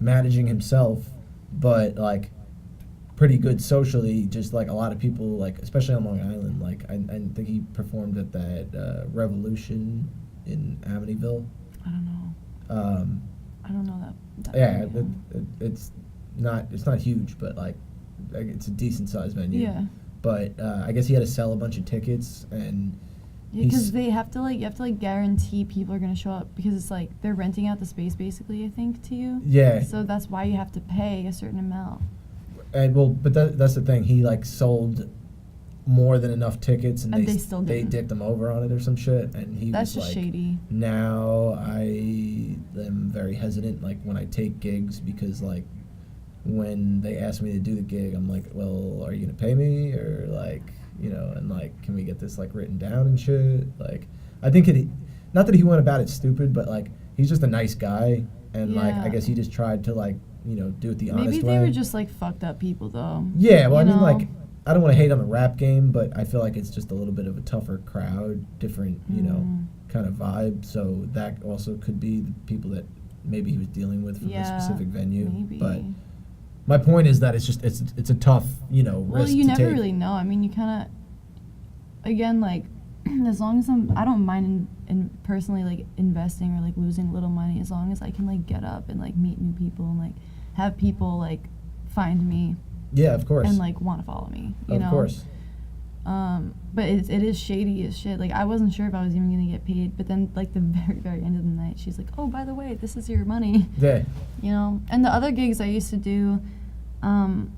managing himself, but like pretty good socially. Just like a lot of people, like especially on Long Island, like I think he performed at that Revolution in Amityville. I don't know. I don't know that. Yeah, it's not huge, but like it's a decent sized venue. Yeah. But I guess he had to sell a bunch of tickets, and because you have to guarantee people are gonna show up, because it's like they're renting out the space basically, I think, to you. Yeah. So that's why you have to pay a certain amount. And but that's the thing. He like sold more than enough tickets, and they dicked him over on it or some shit, and he that's was just like, shady. Now I am very hesitant, like when I take gigs, because like when they ask me to do the gig, I'm like, well, are you gonna pay me, or like, you know, and like, can we get this like written down and shit? Like, I think not that he went about it stupid, but like he's just a nice guy, and like I guess he just tried to like, you know, do it the honest way. Maybe they were just like fucked up people though. Yeah, well, I mean, like, I don't want to hate on the rap game, but I feel like it's just a little bit of a tougher crowd, different, you know, kind of vibe. So that also could be the people that maybe he was dealing with from the specific venue. Maybe. But my point is that it's a tough, you know, risk to take. Well, you never really know. I mean, you kind of, again, like, as long as I don't mind in personally like investing or like losing a little money, as long as I can like get up and like meet new people and like have people like find me. Yeah, of course. And like want to follow me. You know? Of course. But it is shady as shit. Like, I wasn't sure if I was even gonna get paid, but then like the very end of the night, she's like, "Oh, by the way, this is your money." Yeah. You know. And the other gigs I used to do,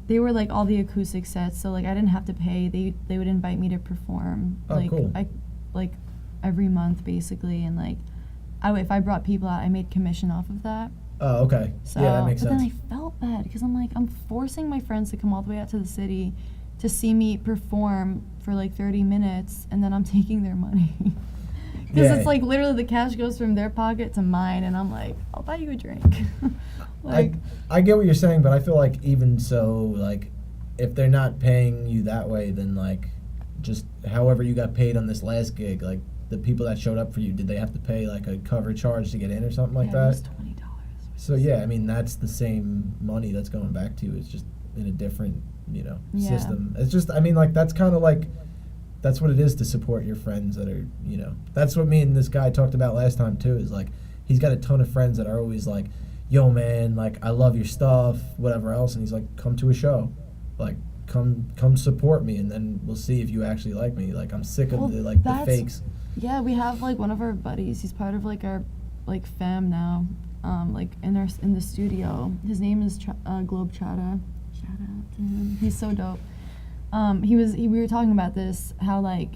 they were like all the acoustic sets, so like I didn't have to pay. They would invite me to perform. Oh, like, cool. Like every month basically, and like if I brought people out, I made commission off of that. Oh, okay. So, yeah, that makes sense. But then I felt bad because I'm like, I'm forcing my friends to come all the way out to the city to see me perform for like 30 minutes, and then I'm taking their money. Because it's like literally the cash goes from their pocket to mine, and I'm like, I'll buy you a drink. Like, I get what you're saying, but I feel like even so, like, if they're not paying you that way, then like, just however you got paid on this last gig, like the people that showed up for you, did they have to pay like a cover charge to get in or something like that? It was $20. So yeah, I mean that's the same money that's going back to you. It's just in a different, you know, system. It's just, I mean, like that's kind of like, that's what it is to support your friends that are, you know, that's what me and this guy talked about last time too, is like he's got a ton of friends that are always like, yo man, like I love your stuff, whatever else, and he's like, come to a show, like come support me, and then we'll see if you actually like me. Like I'm sick of the fakes. Yeah, we have like one of our buddies, he's part of like our like fam now, like in the studio. His name is Globetrotter. Shout out to him. He's so dope. We were talking about this, how like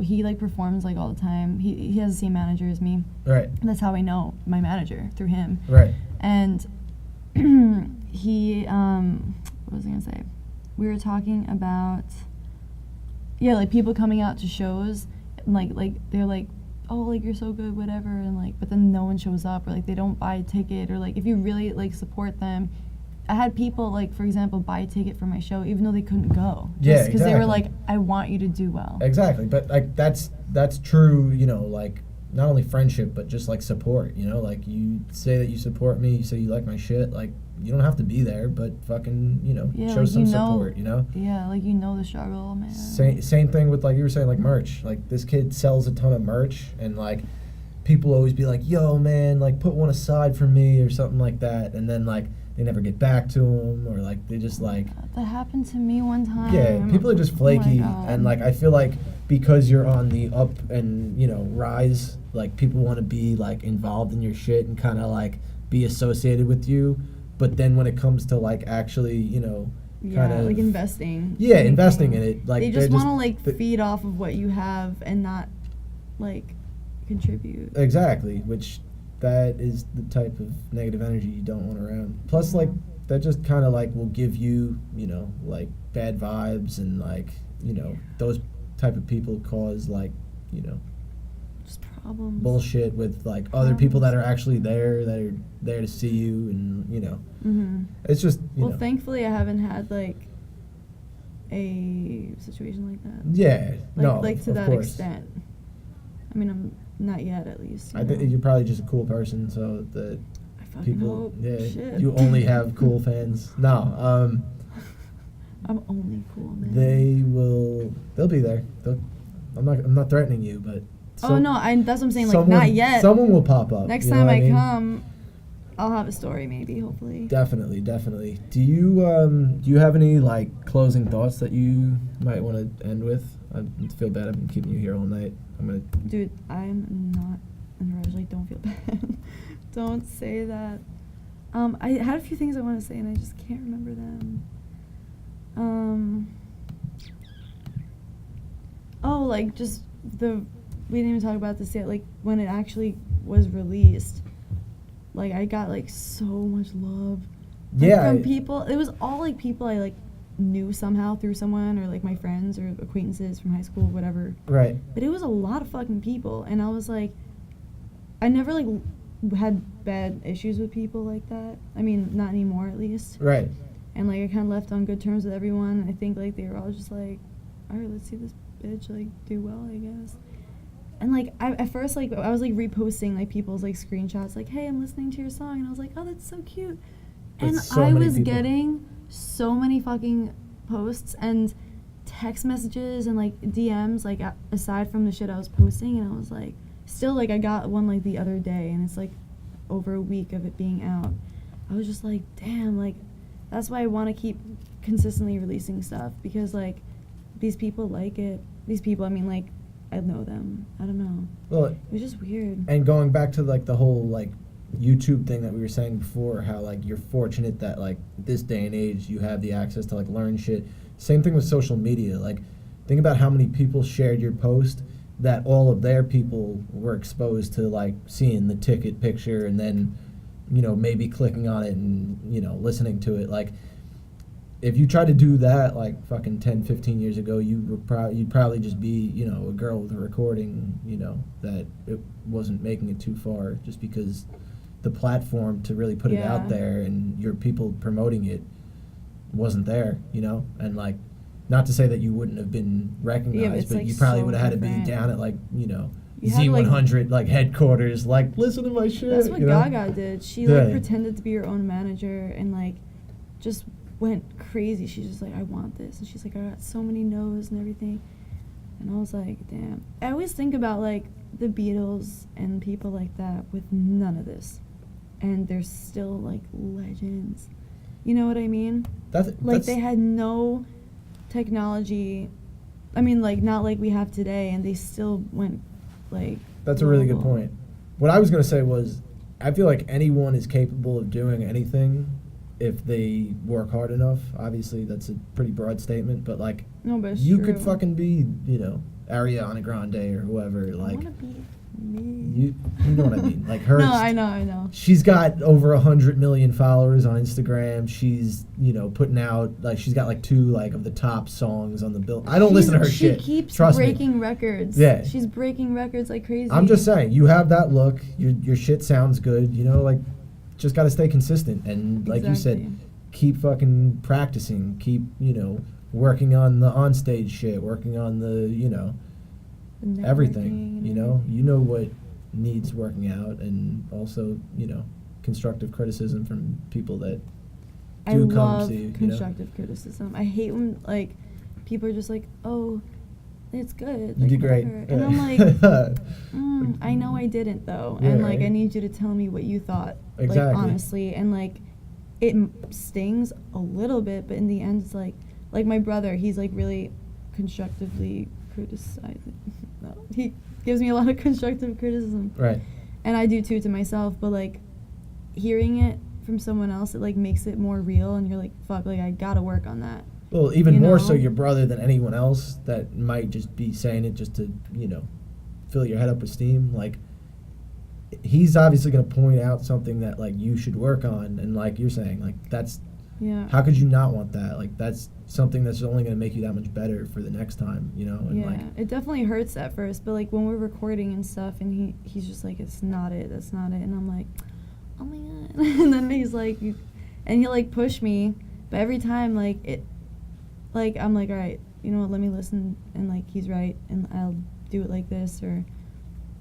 he like performs like all the time. He has the same manager as me. Right. That's how I know my manager, through him. Right. And he what was I gonna say? We were talking about like people coming out to shows, and like they're like, oh, like you're so good, whatever, and like, but then no one shows up, or like they don't buy a ticket, or like if you really like support them. I had people, like, for example, buy a ticket for my show even though they couldn't go. Yeah, because they were like, I want you to do well. Exactly, but like that's true, you know, like not only friendship but just like support, you know, like you say that you support me, you say you like my shit, like you don't have to be there, but fucking, you know, show like, some support, you know? Yeah, like you know the struggle, man. Same thing with like you were saying, like merch. Like this kid sells a ton of merch, and like people always be like, yo man, like put one aside for me or something like that, and then like they never get back to him, or like they just like that happened to me one time. Yeah, people are just flaky, and like I feel like because you're on the up and, you know, rise, like people want to be like involved in your shit and kind of like be associated with you, but then when it comes to like actually, you know, kind of like investing. Yeah, investing in it, like they just want to like feed off of what you have and not like contribute. Exactly, which that is the type of negative energy you don't want around. Plus, like, that just kind of, like, will give you, you know, like, bad vibes, and, like, you know, those type of people cause, like, you know, just Problems. bullshit with like other people that are actually there, that are there to see you, and you know, it's just well, thankfully I haven't had like a situation like that. Yeah, like to that extent. I mean, I'm not yet, at least. I think you're probably just a cool person, so that I fucking people, hope. Shit. you only have cool fans. No, I'm only cool, man. They'll be there. I'm not threatening you, but. That's what I'm saying. Like, not yet. Someone will pop up. Next time I come, I'll have a story, maybe, hopefully. Definitely. Do you have any like closing thoughts that you might want to end with? I feel bad. I've been keeping you here all night. Dude, I'm not in a rush. Like, don't feel bad. Don't say that. I had a few things I want to say, and I just can't remember them. We didn't even talk about this yet. Like, when it actually was released, like, I got like so much love. From people. It was all like people I like knew somehow through someone, or like my friends or acquaintances from high school, whatever. Right. But it was a lot of fucking people, and I was like, I never like had bad issues with people like that. I mean, not anymore, at least. Right. And like I kind of left on good terms with everyone. I think like they were all just like, all right, let's see this bitch like do well, I guess. And like at first, like I was like reposting like people's like screenshots, like, hey, I'm listening to your song, and I was like, oh, that's so cute. And I was getting so many fucking posts and text messages and like DMs, like aside from the shit I was posting, and I was like, still like I got one like the other day, and it's like over a week of it being out. I was just like, damn, like that's why I want to keep consistently releasing stuff, because like these people like it. These people, I mean, like I know them. I don't know. Well, it was just weird. And going back to like the whole like YouTube thing that we were saying before, how like you're fortunate that like this day and age you have the access to like learn shit. Same thing with social media. Like think about how many people shared your post, that all of their people were exposed to like seeing the ticket picture, and then maybe clicking on it and listening to it. Like if you tried to do that like fucking 10-15 years ago, you'd probably just be a girl with a recording, that it wasn't making it too far, just because the platform to really put it out there and your people promoting it wasn't there, and like, not to say that you wouldn't have been recognized, but like you probably would have had to be down at like Z100 like headquarters, like listen to my shit. That's what Gaga did. She like pretended to be her own manager and like just went crazy. She's just like, I want this, and she's like, I got so many no's and everything. And I was like, damn. I always think about like the Beatles and people like that with none of this, and they're still like legends. You know what I mean? That's they had no technology. I mean, like not like we have today, and they still went like. That's global. A really good point. What I was gonna say was, I feel like anyone is capable of doing anything if they work hard enough. Obviously, that's a pretty broad statement, but like, but you true. Could fucking be, Ariana Grande or whoever. Like, I wanna be me. You know what I mean? Like her. No, I know. She's got over 100 million followers on Instagram. She's, putting out like she's got like 2 like of the top songs on the bill. I don't listen to her shit. She keeps Trust breaking me. records. Yeah, she's breaking records like crazy. I'm just saying, you have that look. Your shit sounds good. Like. Just got to stay consistent, and like you said, keep fucking practicing, keep working on the onstage shit, working on the everything, you know what needs working out, and also constructive criticism from people that do come to you. Constructive criticism. I hate when like people are just like, oh, it's good. You did great. And I'm like, I know I didn't though. Yeah, and like I need you to tell me what you thought. Exactly. Like honestly, and like it stings a little bit, but in the end it's like my brother, he's like really constructively criticizing. No, he gives me a lot of constructive criticism. Right. And I do too to myself, but like hearing it from someone else, it like makes it more real, and you're like, fuck, like I gotta work on that. Well, even more so your brother than anyone else that might just be saying it just to, fill your head up with steam. Like, he's obviously going to point out something that, like, you should work on. And like you're saying, like, that's how could you not want that? Like, that's something that's only going to make you that much better for the next time, you know? And like, it definitely hurts at first, but like when we're recording and stuff, and he's just like, that's not it, and I'm like, oh my god. And then he's like, and he'll like push me, but every time like it, like I'm like, all right, you know what, let me listen, and like he's right, and I'll do it like this, or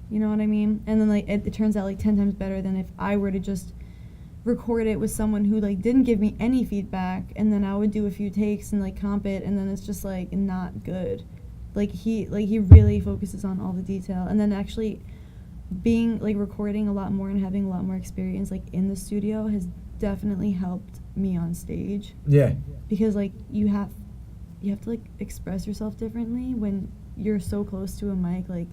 you know what I mean? And then like it turns out like 10 times better than if I were to just record it with someone who like didn't give me any feedback, and then I would do a few takes and like comp it, and then it's just like not good. Like he really focuses on all the detail, and then actually being like recording a lot more and having a lot more experience like in the studio has definitely helped me on stage. Yeah. Because like you have to like express yourself differently when you're so close to a mic, like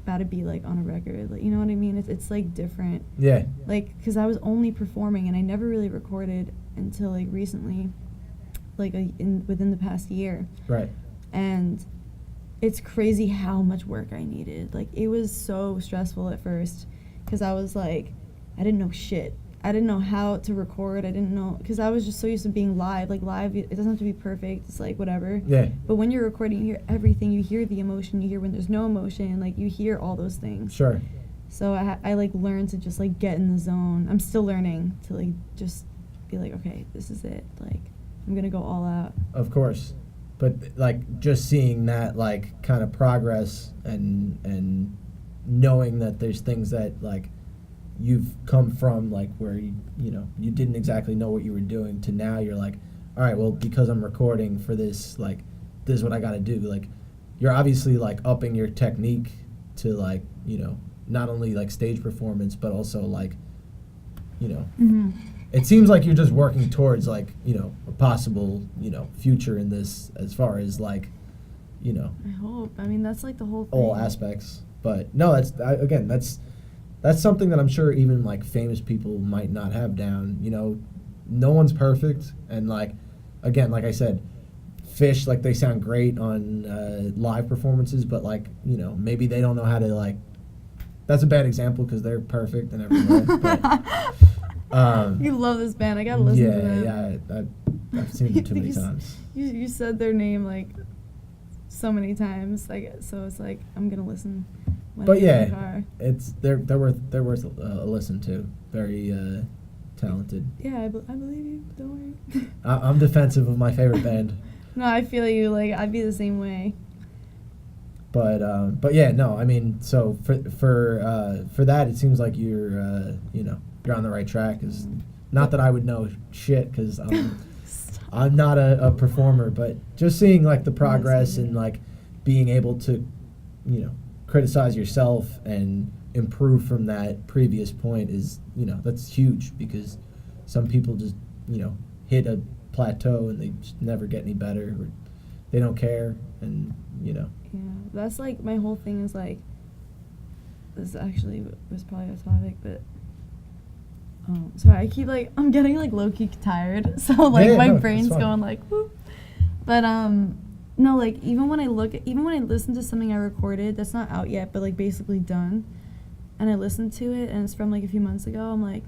about to be like on a record, like, you know what I mean? It's like different. Yeah. Like, because I was only performing and I never really recorded until like recently, like within the past year. Right. And it's crazy how much work I needed. Like, it was so stressful at first because I was like, I didn't know shit. I didn't know how to record. I didn't know, because I was just so used to being live. Like, live, it doesn't have to be perfect. It's like whatever. Yeah. But when you're recording, you hear everything. You hear the emotion. You hear when there's no emotion. Like, you hear all those things. Sure. So I like learned to just like get in the zone. I'm still learning to like just be like, okay, this is it. Like, I'm gonna go all out. Of course. But like just seeing that like kind of progress and knowing that there's things that like you've come from like where you know you didn't exactly know what you were doing to now you're like, all right, well, because I'm recording for this, like this is what I got to do. Like you're obviously like upping your technique to like, you know, not only like stage performance but also like, you know, it seems like you're just working towards like, you know, a possible, you know, future in this as far as like, you know, I hope. I mean, that's like the whole thing. All aspects. But no, that's something that I'm sure even like famous people might not have down. You know, no one's perfect, and like again, like I said, Fish, like they sound great on live performances, but like, you know, maybe they don't know how to like. That's a bad example because they're perfect and everything. But, you love this band. I gotta listen to them. Yeah, I've seen them too many times. You said their name like so many times, like, so it's like I'm gonna listen. But yeah, it's they're worth a listen to. Very talented. Yeah, I believe you. Don't worry. I'm defensive of my favorite band. No, I feel you. Like, I'd be the same way. But yeah, no, I mean, so for that, it seems like you're you know, you're on the right track. Is not that I would know shit because I'm not a performer, but just seeing like the progress and like being able to, you know, criticize yourself and improve from that previous point is, you know, that's huge because some people just, you know, hit a plateau and they just never get any better or they don't care, and you know. Yeah, that's like my whole thing is like, this actually was probably a topic, but sorry, I keep like, I'm getting like low-key tired, so like my brain's going like whoop. But no, like even when I listen to something I recorded that's not out yet but like basically done, and I listen to it and it's from like a few months ago, I'm like,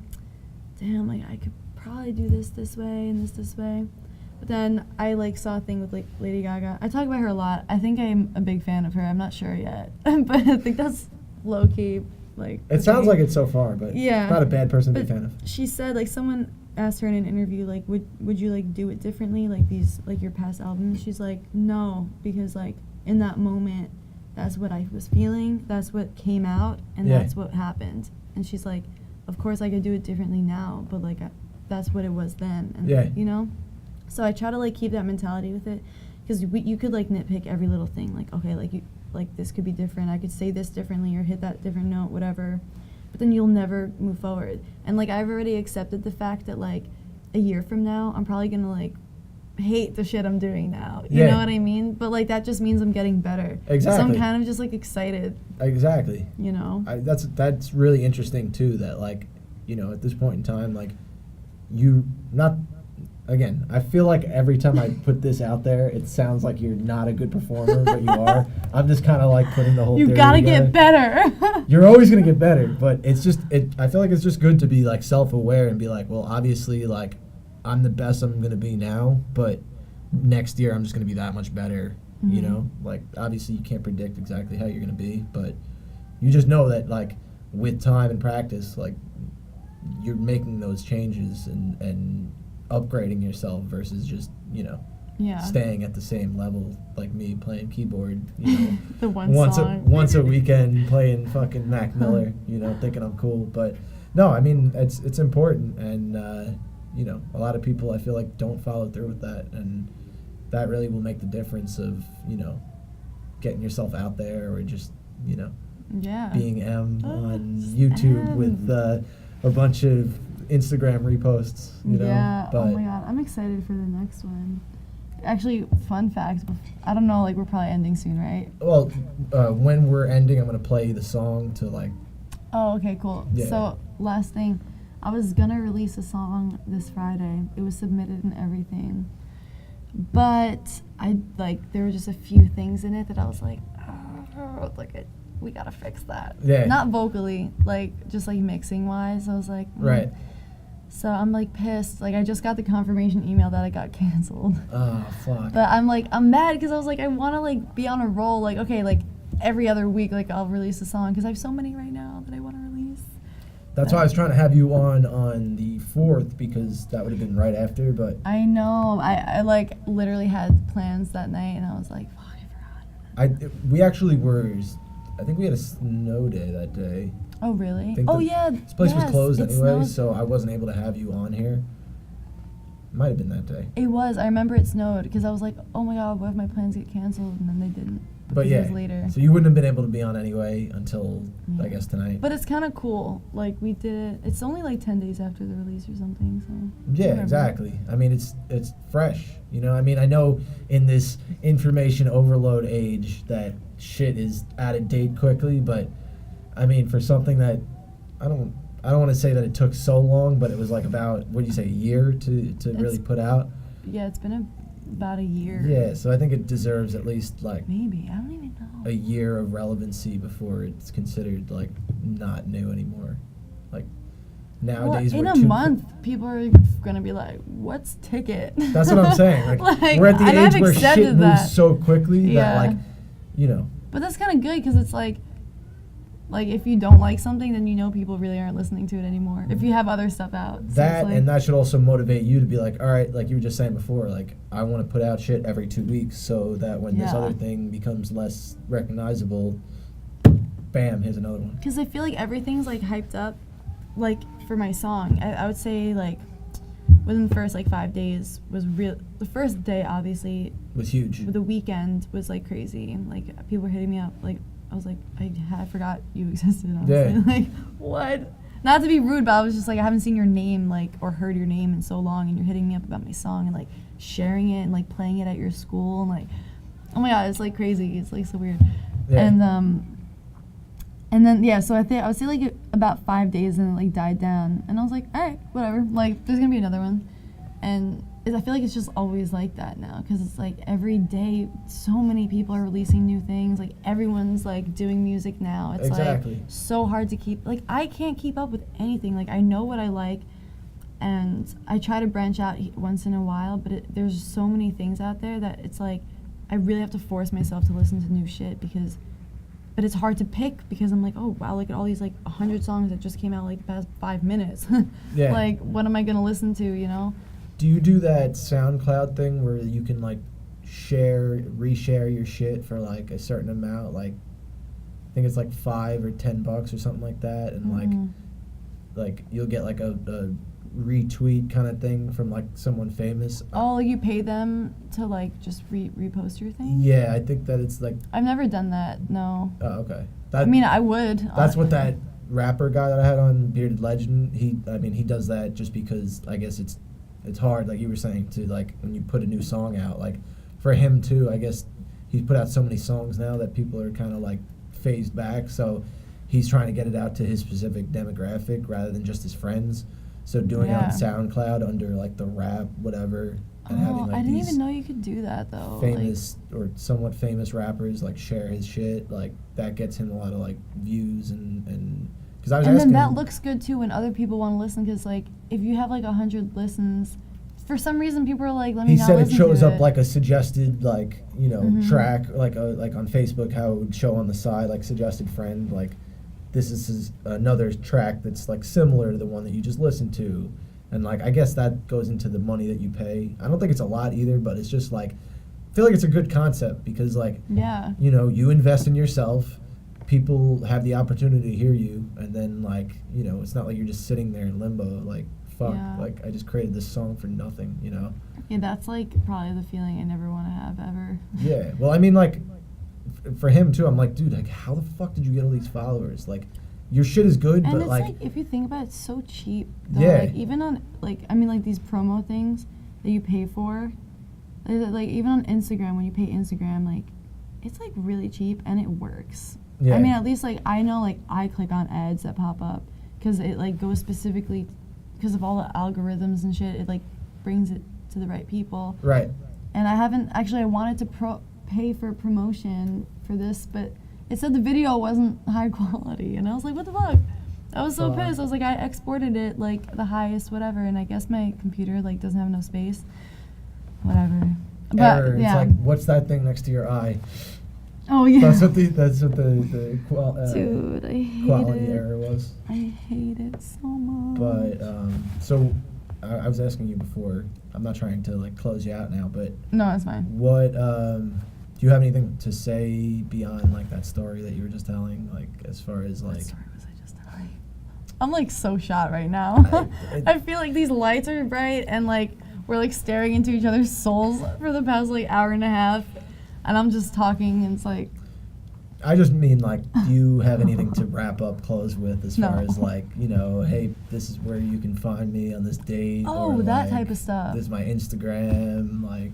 damn, like I could probably do this way and this way. But then I like saw a thing with like Lady Gaga. I talk about her a lot. I think I'm a big fan of her. I'm not sure yet, but I think that's low key like. It sounds like it so far, but yeah, not a bad person to be a fan of. She said like someone asked her in an interview like, would you like do it differently, like these like your past albums? She's like, no, because like in that moment, that's what I was feeling. That's what came out, and that's what happened. And she's like, of course I could do it differently now, but like that's what it was then. And, you know. So I try to like keep that mentality with it, because you could like nitpick every little thing, like okay, like this could be different, I could say this differently or hit that different note, whatever, but then you'll never move forward. And like I've already accepted the fact that like a year from now I'm probably gonna like hate the shit I'm doing now, you know what I mean? But like that just means I'm getting better. Exactly. So I'm kind of just like excited. Exactly. You know. That's really interesting too. That like, you know, at this point in time, like you not. Again, I feel like every time I put this out there, it sounds like you're not a good performer, but you are. I'm just kind of like putting the whole You theory gotta together. get better. You're always gonna get better, but it's just I feel like it's just good to be like self-aware and be like, well, obviously, like, I'm the best I'm going to be now, but next year I'm just going to be that much better, you know? Like, obviously you can't predict exactly how you're going to be, but you just know that, like, with time and practice, like, you're making those changes and upgrading yourself versus just, you know, staying at the same level, like me playing keyboard, you know, the once a weekend playing fucking Mac Miller, you know, thinking I'm cool. But no, I mean, it's important, and you know, a lot of people I feel like don't follow through with that, and that really will make the difference of, you know, getting yourself out there, or just, you know, being on YouTube with a bunch of Instagram reposts, you know. Yeah. But, oh my god, I'm excited for the next one. Actually, fun fact, I don't know, like, we're probably ending soon, right? Well, when we're ending, I'm going to play the song to, like... Oh, okay, cool. Yeah. So, last thing, I was going to release a song this Friday. It was submitted and everything. But, there were just a few things in it that I was like, we got to fix that. Yeah. Not vocally, just, mixing-wise. I was like... Right. So I'm, pissed. I just got the confirmation email that I got canceled. Oh, fuck. But I'm mad because I was I want to, be on a roll. Every other week, I'll release a song because I have so many right now that I want to release. That's why I was trying to have you on the 4th, because that would have been right after, but... I know. I literally had plans that night, and I was like, fuck, I forgot. We actually were... I think we had a snow day that day. Oh, really? Yeah. This place was closed anyway, so I wasn't able to have you on here. Might have been that day. It was. I remember it snowed, because I was like, oh my god, what if my plans get canceled? And then they didn't. But yeah, it was later. So you wouldn't have been able to be on anyway until, I guess, tonight. But it's kind of cool. We did it. It's only 10 days after the release or something, so. Yeah, whatever. Exactly. I mean, it's fresh. You know, I mean, I know in this information overload age that shit is out of date quickly, but I mean, for something that I don't want to say that it took so long, but it was about, what do you say, a year to really put out? Yeah, it's been about a year. Yeah, so I think it deserves at least maybe, I don't even know, a year of relevancy before it's considered not new anymore. Nowadays, in a month, people are gonna be like, "What's Ticket?" That's what I'm saying. We're at the age where shit moves so quickly that you know. But that's kind of good, because it's if you don't like something, then you know people really aren't listening to it anymore. If you have other stuff out. And that should also motivate you to be all right, like you were just saying before, I want to put out shit every 2 weeks, so that when this other thing becomes less recognizable, bam, here's another one. Because I feel like everything's hyped up, for my song. I would say within the first 5 days was real. The first day obviously was huge. The weekend was crazy. People were hitting me up. I was I forgot you existed. Honestly. Yeah. What? Not to be rude, but I was just I haven't seen your name or heard your name in so long, and you're hitting me up about my song and sharing it and playing it at your school and oh my god, it's crazy. It's so weird. Yeah. And then so I would say about 5 days, and it died down, and I was all right, whatever. There's gonna be another one, and I feel it's just always like that now, because it's every day so many people are releasing new things. Everyone's doing music now. It's exactly. So hard to keep. I can't keep up with anything. I know what I like, and I try to branch out once in a while, but there's so many things out there that it's I really have to force myself to listen to new shit, but it's hard to pick, because I'm oh wow, look at all these 100 songs that just came out the past 5 minutes. Yeah. What am I gonna listen to, you know? Do you do that SoundCloud thing where you can reshare your shit for a certain amount? I think it's $5 or $10 or something like that, and you'll get a retweet kind of thing from someone famous. Oh, you pay them to just repost your thing? Yeah, I think that it's I've never done that. No. Oh, okay. I mean, I would. That's what that rapper guy that I had on, Bearded Legend. He does that just because I guess it's hard, like you were saying, to when you put a new song out. For him too, I guess he's put out so many songs now that people are kind of phased back. So he's trying to get it out to his specific demographic rather than just his friends. So doing it on SoundCloud under the rap whatever, and having I didn't even know you could do that though. Famous or somewhat famous rappers share his shit, that gets him a lot of views and because I was and asking. Then that looks good too when other people want to listen, because if you have 100 listens, for some reason people are like, let me He not said it listen shows to up like a suggested, like, you know, track, like on Facebook, how it would show on the side, like suggested friend, like this is another track that's like similar to the one that you just listened to. And like, I guess that goes into the money that you pay. I don't think it's a lot either, but it's just like, I feel like it's a good concept because like, you know, you invest in yourself, people have the opportunity to hear you, and then like, you know, it's not like you're just sitting there in limbo, like, fuck, like I just created this song for nothing, you know? Yeah, that's like probably the feeling I never want to have ever. Yeah, well, I mean, like, for him too, I'm like, dude, like, how the fuck did you get all these followers? Like, your shit is good, and but it's like, if you think about it, it's so cheap. Though. Yeah. Like, even on, like, I mean, like, these promo things that you pay for, like, even on Instagram, when you pay Instagram, like, it's, like, really cheap, and it works. Yeah. I mean, at least, like, I know, like, I click on ads that pop up, because it, like, goes specifically, because of all the algorithms and shit, it, like, brings it to the right people. Right. And I haven't, actually, I wanted to pay for promotion for this, but it said the video wasn't high quality, and I was like, what the fuck? I was so pissed. I was like, I exported it, like, the highest whatever, and I guess my computer, like, doesn't have enough space. Whatever. But, Error. yeah. It's like, what's that thing next to your eye? Oh, yeah. That's what the Dude, I hate quality it. error was. I hate it so much. But, so, I was asking you before, I'm not trying to, like, close you out now, but... No, it's fine. What, do you have anything to say beyond, like, that story that you were just telling, like, as far as, like... What story was I just telling? I'm, like, so shot right now. I feel like these lights are bright, and, like, we're, like, staring into each other's souls for the past, like, hour and a half, and I'm just talking, and it's, like... I just mean, like, do you have anything to wrap up, close with, as far as, like, you know, hey, this is where you can find me on this date. Oh, or, that like, type of stuff. This is my Instagram, like,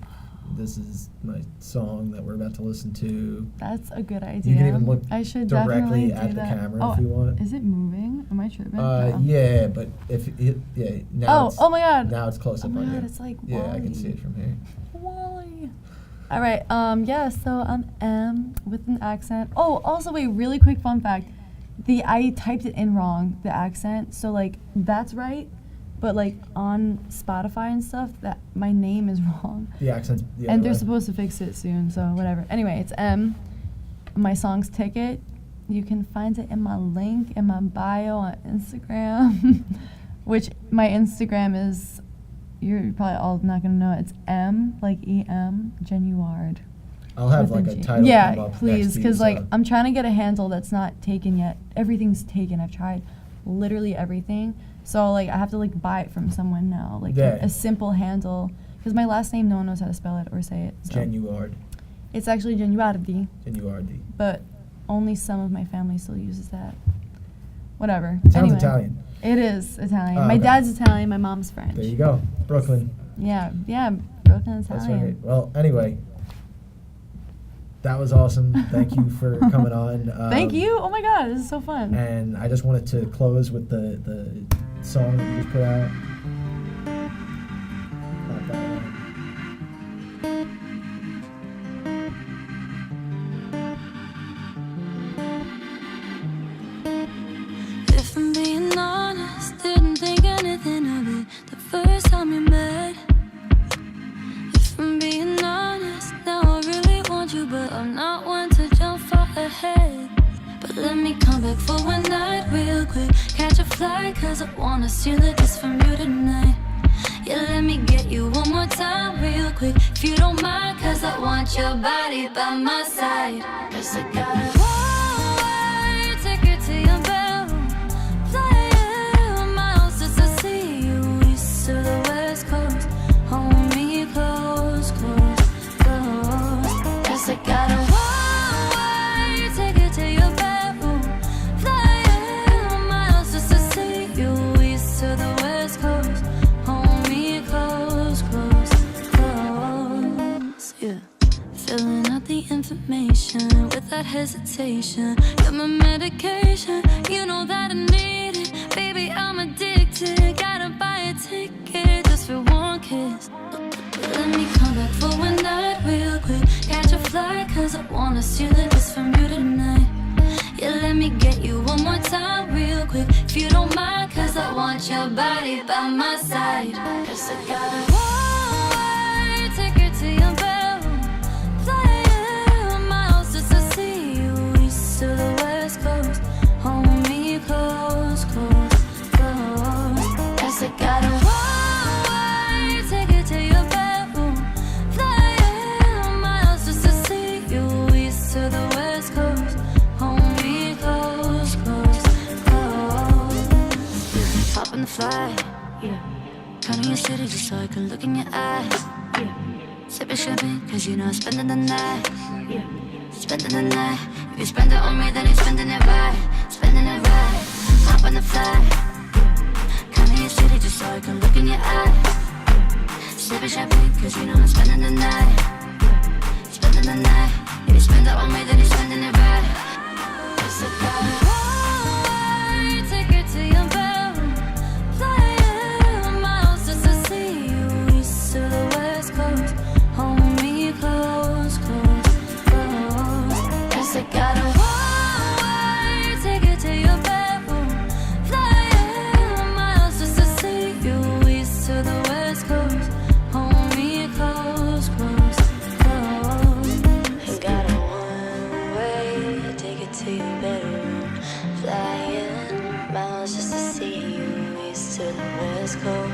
this is my song that we're about to listen to. That's a good idea. You can even look I should directly definitely at do the that. camera if you want. Is it moving? Am I tripping? No. Yeah, but if it, now oh my god. Now it's close up on you. It's like Yeah, Wally. I can see it from here. Wally. All right. Yeah. So I'm M with an accent. Oh, also wait. Really quick fun fact. I typed it in wrong. The accent. So like that's right, but like on Spotify and stuff, that my name is wrong. The accent's and they're supposed to fix it soon. So whatever. Anyway, it's M. My song's Ticket. You can find it in my link in my bio on Instagram, which my Instagram is. You're probably all not gonna know it. It's M, like E-M, Genuard. I'll have like a title yeah, come up please, because so. like I'm trying to get a handle that's not taken yet. Everything's taken. I've tried literally everything. So like I have to like buy it from someone now, like a simple handle. Because my last name, no one knows how to spell it or say it. So. Genuard. It's actually Genuardi. Genuardi. But only some of my family still uses that. Whatever. Sounds anyway, Italian. It is Italian. Oh, my okay. dad's Italian. My mom's French. There you go. Brooklyn. Yeah, Brooklyn Italian. That's right. Well, anyway, that was awesome. Thank you for coming on. Thank you. Oh my God, this is so fun. And I just wanted to close with the song that you just put out. Not that one. If I'm being honest, didn't think anything of it the first time we met. If I'm being honest, now I really want you, but I'm not one to jump far ahead. But let me come back for one night real quick, catch a flight, cause I wanna steal a kiss from you tonight. Yeah, let me get you one more time real quick, if you don't mind, cause I want your body by my side. Cause I got a one-way ticket to your bedroom, flying miles just to see you, east to the west coast. Hold me close, close, close. Cause I got a one-way ticket to your bedroom, flying miles just to see you, east to the west coast. Hold me close, close, close. Yeah. Filling out the information without hesitation. You're my medication, you know that I need it. Baby, I'm addicted, gotta buy a ticket just for one kiss. Let me come back for one night real quick, catch a flight, cause I wanna steal a kiss from you tonight. Yeah, let me get you one more time real quick, if you don't mind, cause I want your body by my side. Cause I got a hop on the fly. Yeah. Counting your city just so I can look in your eyes. Yeah. Sipping champagne, cause you know I'm spending the night. Yeah. Spending the night. If you spend it on me, then you're spending it right. Spending it right. Hop on the fly. Yeah. Counting your city just so I can look in your eyes. Sipping champagne, cause you know I'm spending the night. Spending the night. If you spend it on me, then you're spending it right. It's a guy. Take it to your bedroom. Flying miles just to see you. East to the west coast. Hold me close, close, close. Yes, I gotta take it to your bedroom. Flying miles just to see you. East to the west coast. Hold me close, close, close. Ain't got a one way. Take it to your bedroom. Flying miles just to see you. East to the west coast.